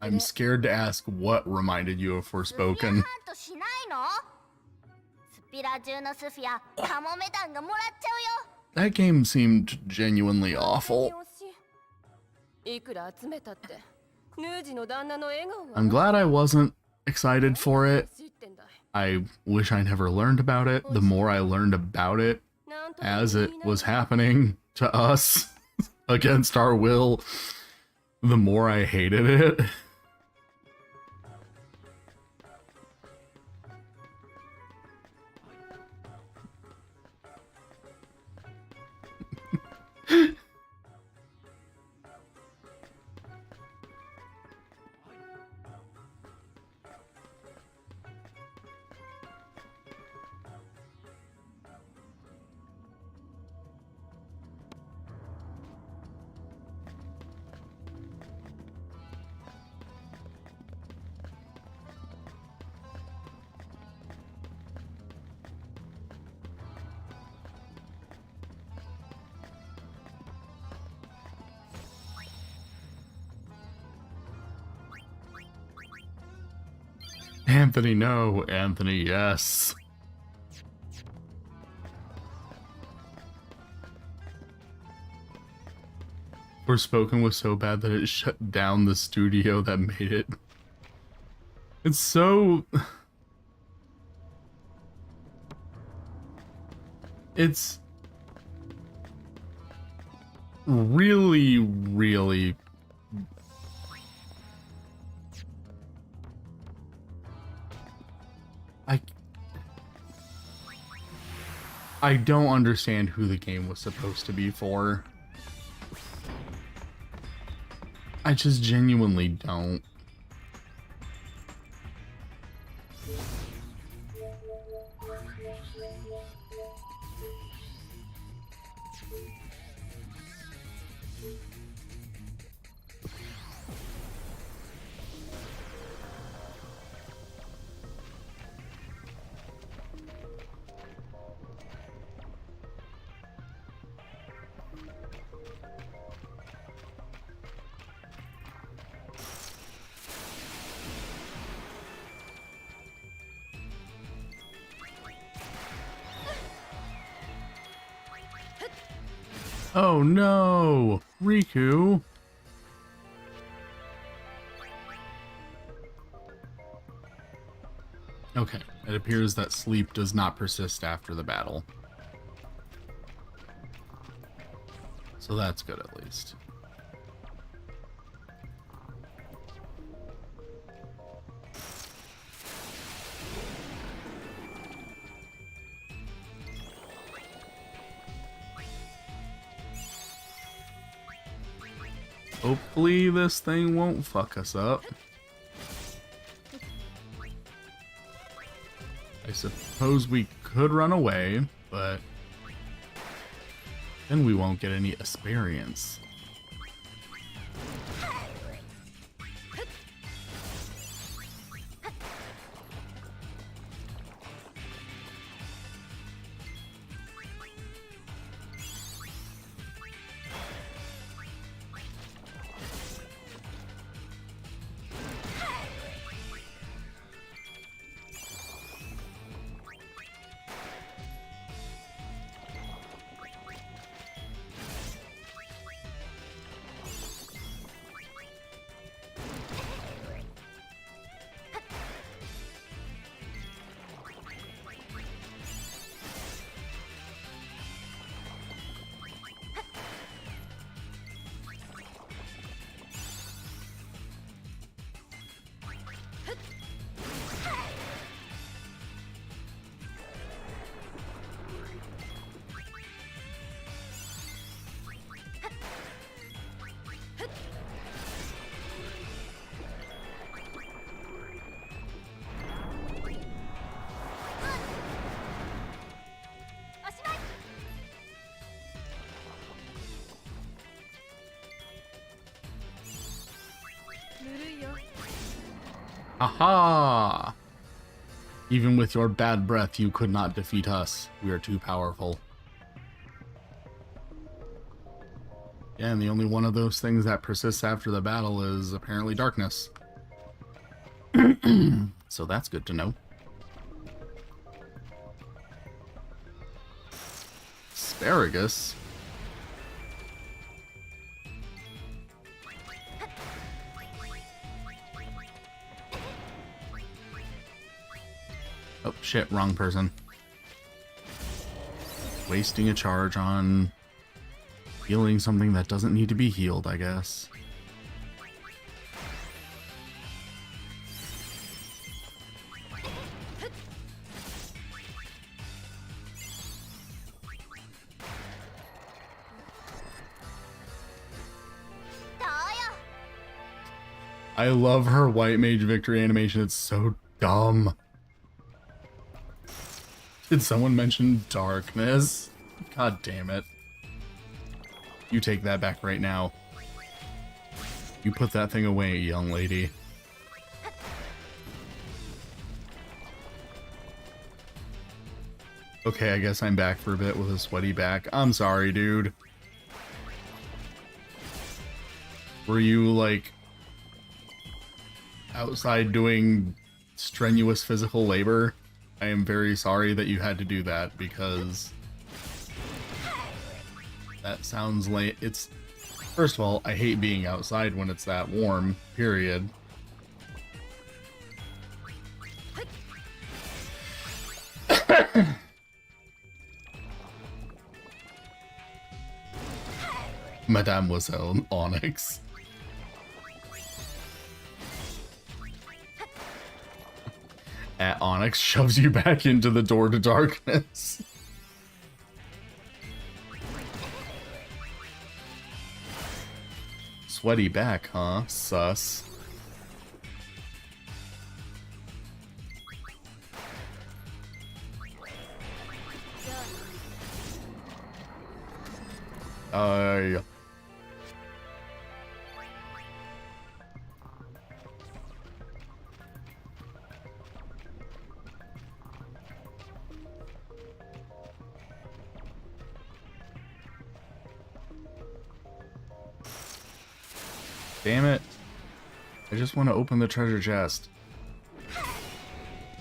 I'm scared to ask what reminded you of Forspoken. That game seemed genuinely awful. I'm glad I wasn't excited for it. I wish I never learned about it. The more I learned about it, as it was happening to us against our will, the more I hated it. Anthony, no. Anthony, yes. Forspoken was so bad that it shut down the studio that made it. It's so... It's... really, really... I don't understand who the game was supposed to be for. I just genuinely don't. Oh no, Riku. Okay, It appears that sleep does not persist after the battle. So that's good at least. Hopefully this thing won't fuck us up. I suppose we could run away, but then we won't get any experience. Aha! Even with your bad breath, you could not defeat us. We are too powerful. Yeah, and the only one of those things that persists after the battle is apparently darkness. So that's good to know. Asparagus? Oh shit, wrong person. Wasting a charge on healing something that doesn't need to be healed, I guess. I love her white mage victory animation. It's so dumb. Did someone mention darkness? God damn it. You take that back right now. You put that thing away, young lady. Okay, I guess I'm back for a bit with a sweaty back. I'm sorry, dude. Were you, like, outside doing strenuous physical labor? I am very sorry that you had to do that, because that sounds like it's... First of all, I hate being outside when it's that warm, period. Mademoiselle Onyx. At Onyx shoves you back into the door to darkness. Sweaty back, huh? Sus. Damn it. I just want to open the treasure chest.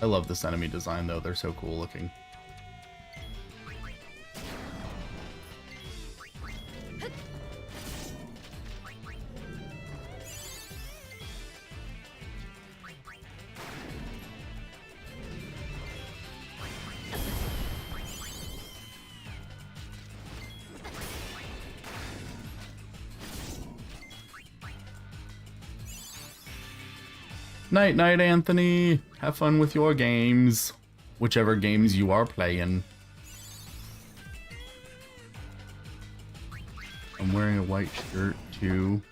I love this enemy design though, they're so cool looking. Night night, Anthony. Have fun with your games. Whichever games you are playing. I'm wearing a white shirt too.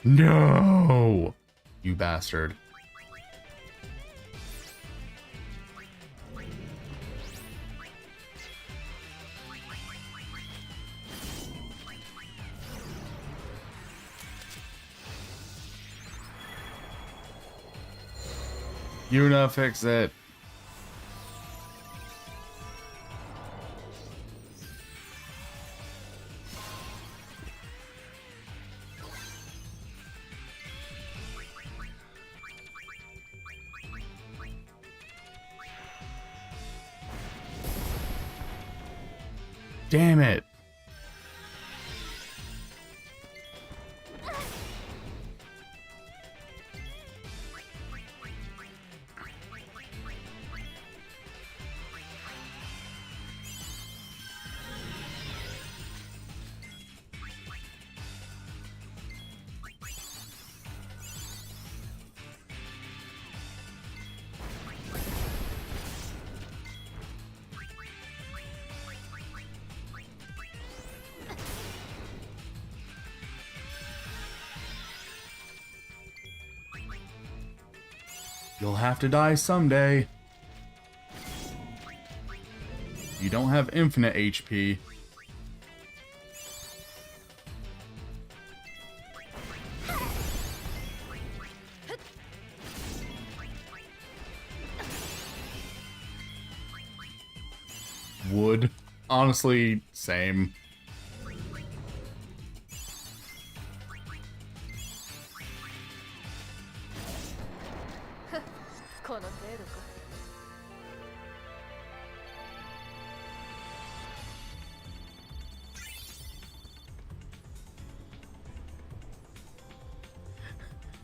No! You bastard. Yuna, fix it. Damn it. You'll have to die someday. You don't have infinite HP. Would. Honestly, same. この程度か。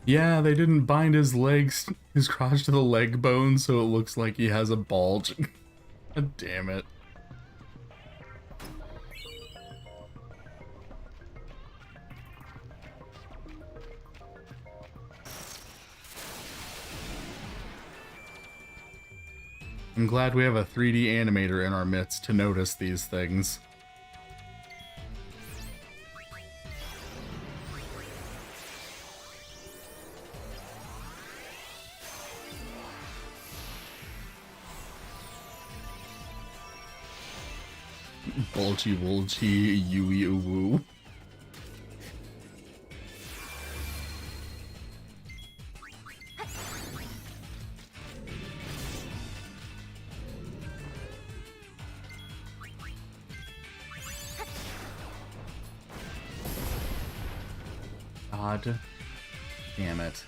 Yeah, they didn't bind his legs, his crotch to the leg bone, so it looks like he has a bulge. God damn it. I'm glad we have a 3D animator in our midst to notice these things. Bulgy Wulgy Yui Uwu. God damn it.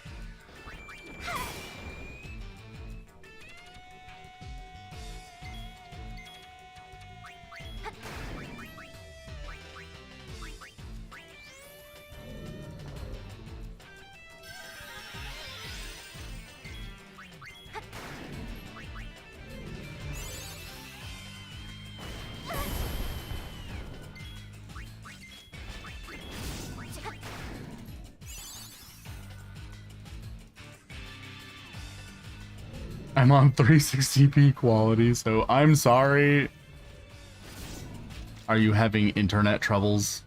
I'm on 360p quality, so I'm sorry. Are you having internet troubles?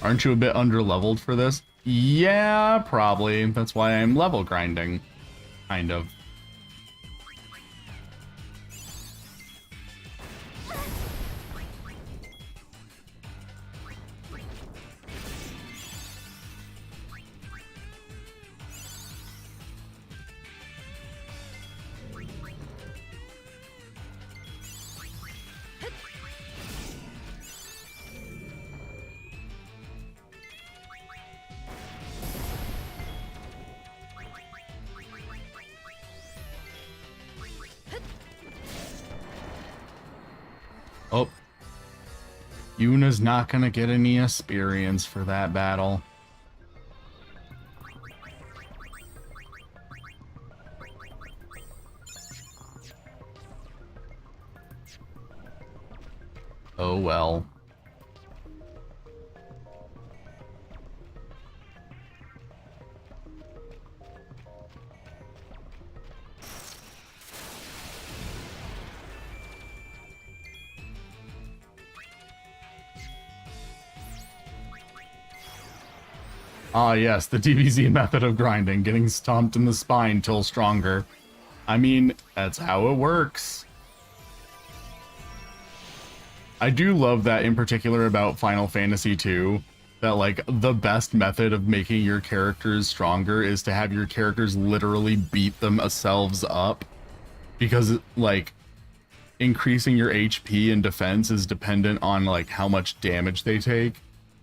Aren't you a bit underleveled for this? Yeah, probably. That's why I'm level grinding. Kind of. Oh. Yuna's not gonna get any experience for that battle. Oh well. Ah yes, the DBZ method of grinding, getting stomped in the spine till stronger. I mean, that's how it works. I do love that in particular about Final Fantasy II, that like the best method of making your characters stronger is to have your characters literally beat themselves up. Because like increasing your HP and defense is dependent on like how much damage they take.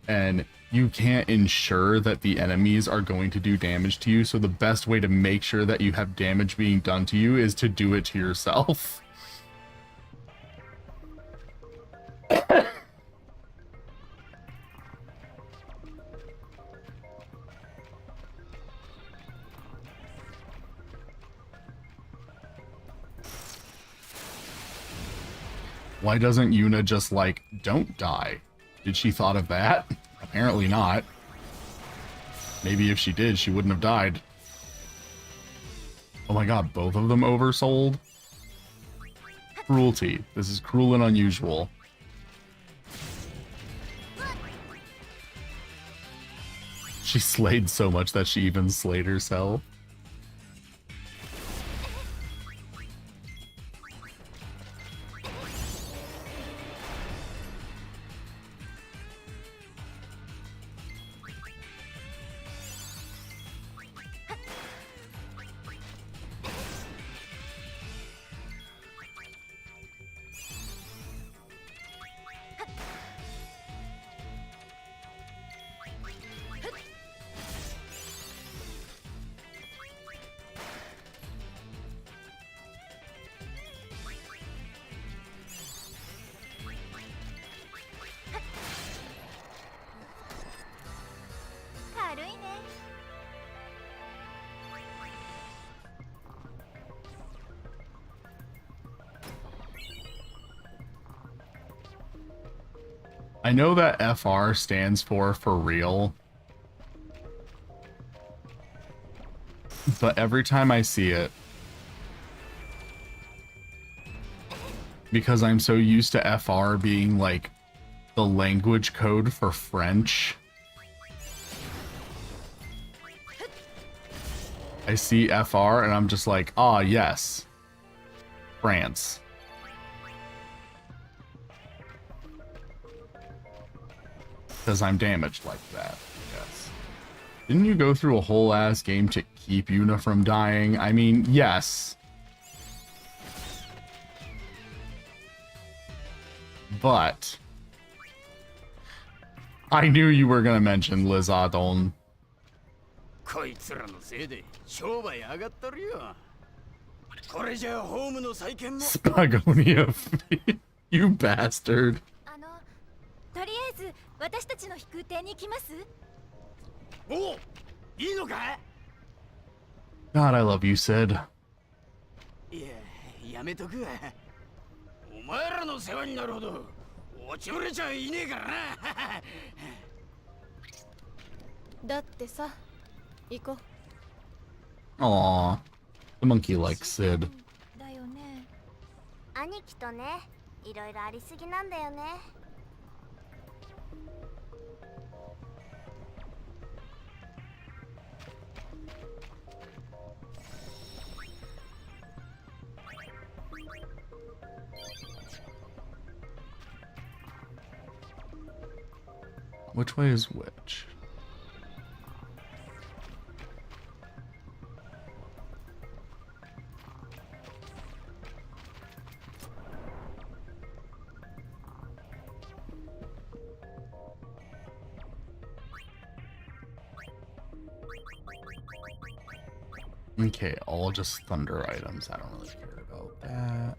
And you can't ensure that the enemies are going to do damage to you, so the best way to make sure that you have damage being done to you is to do it to yourself. Why doesn't Yuna just like, don't die? Did she thought of that? Apparently not. Maybe if she did, she wouldn't have died. Oh my god, both of them oversold? Cruelty. This is cruel and unusual. She slayed so much that she even slayed herself. I know that FR stands for real, but every time I see it, because I'm so used to FR being like the language code for French, I see FR and I'm just like, ah, yes, France. Because I'm damaged like that, yes. Didn't you go through a whole ass game to keep Yuna from dying? I mean, yes. But I knew you were gonna mention Lizardon. Spagonia, you bastard. とりあえず私たちの飛空艇に来ます？お、いいのか？ God, I love you, Sid. いや、やめとくわ。お前らの世話になるほど落ちぶれちゃいねえからな。だってさ、行こう。 Aww, the monkey likes Sid. だよね。兄貴とね、いろいろありすぎなんだよね。Which way is which? Okay, all just thunder items. I don't really care about that.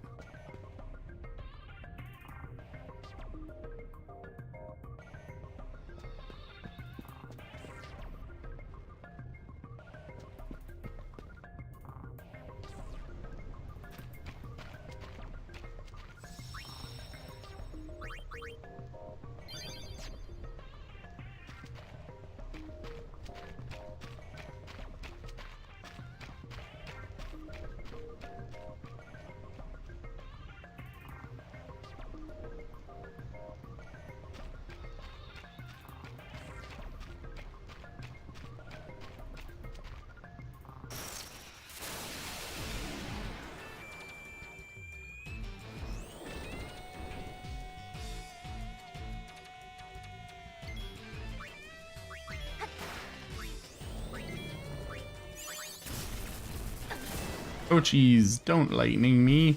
Oh geez, don't lightning me.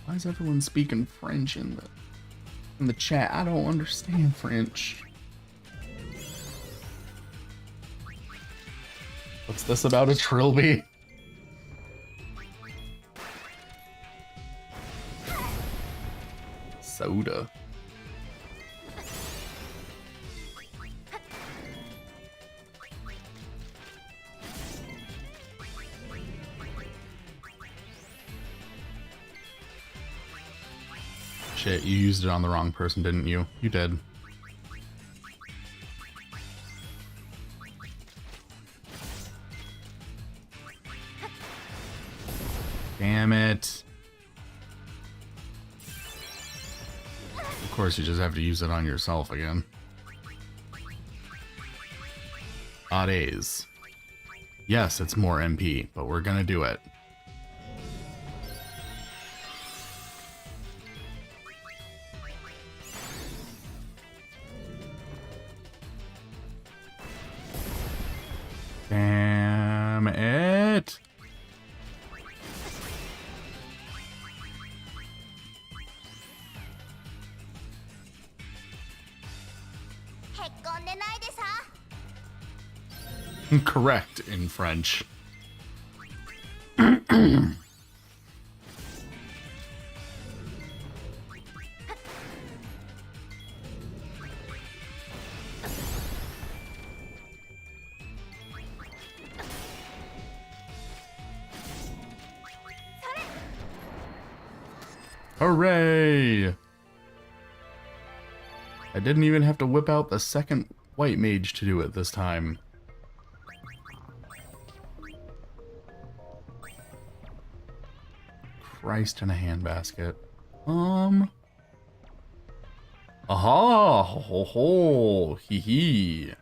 Why is everyone speaking French in the chat? I don't understand French. What's this about a trilby? Soda. Shit, you used it on the wrong person, didn't you? You did. Damn it. Of course, you just have to use it on yourself again. Odd A's. Yes, it's more MP, but we're gonna do it. Damn it. Correct in French. Hooray! I didn't even have to whip out the second white mage to do it this time. Christ in a handbasket. Aha! Ho ho! Hee hee.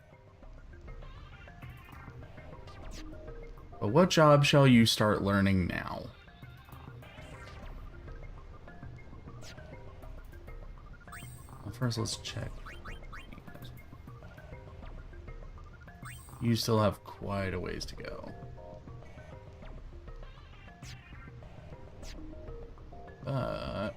But what job shall you start learning now? Well, first let's check. You still have quite a ways to go. But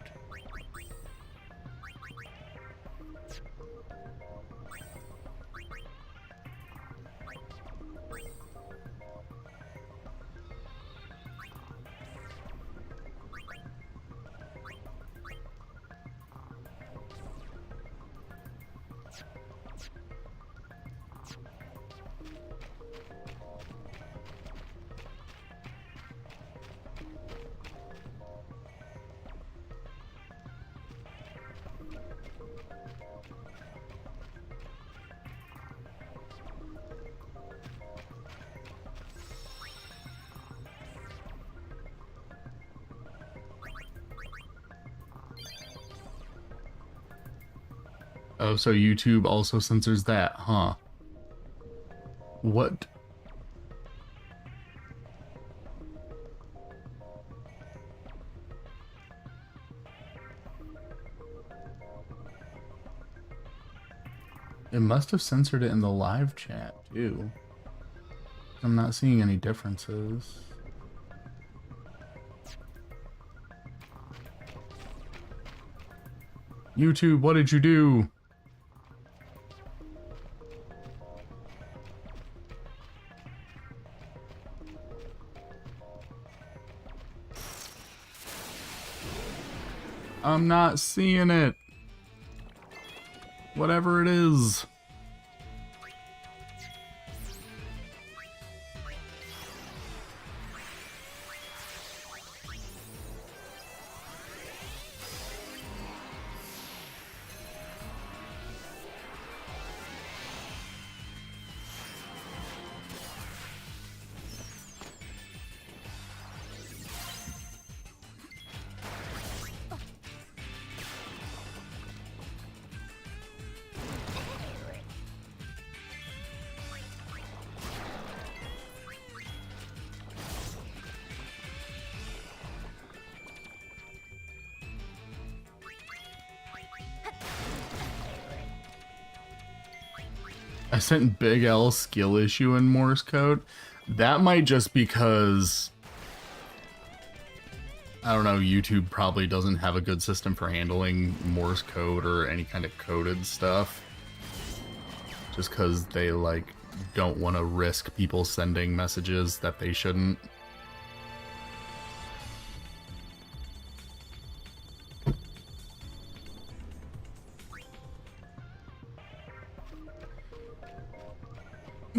Oh, so YouTube also censors that, huh? What? It must have censored it in the live chat, too. I'm not seeing any differences. YouTube, what did you do? I'm not seeing it. Whatever it is. I sent Big L skill issue in Morse code. That might just because, I don't know, YouTube probably doesn't have a good system for handling Morse code or any kind of coded stuff. Just because they, like, don't want to risk people sending messages that they shouldn't.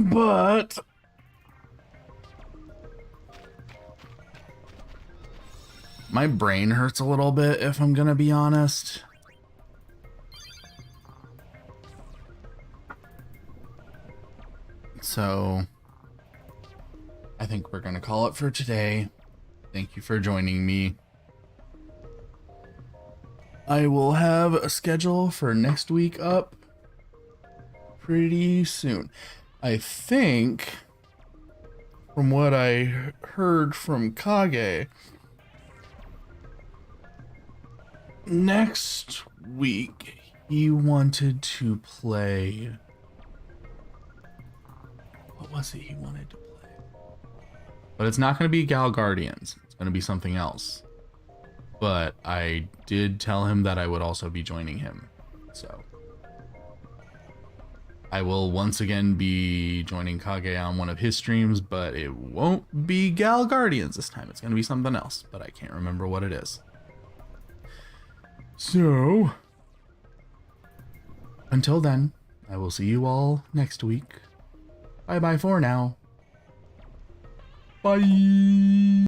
But my brain hurts a little bit, if I'm gonna be honest. So I think we're gonna call it for today. Thank you for joining me. I will have a schedule for next week up pretty soon. I think, from what I heard from Kage, next week he wanted to play. What was it he wanted to play? But it's not going to be Gal Guardians. It's going to be something else. But I did tell him that I would also be joining him. So I will once again be joining Kage on one of his streams, but it won't be Gal Guardians this time. It's going to be something else, but I can't remember what it is. So, until then, I will see you all next week. Bye-bye for now. Bye!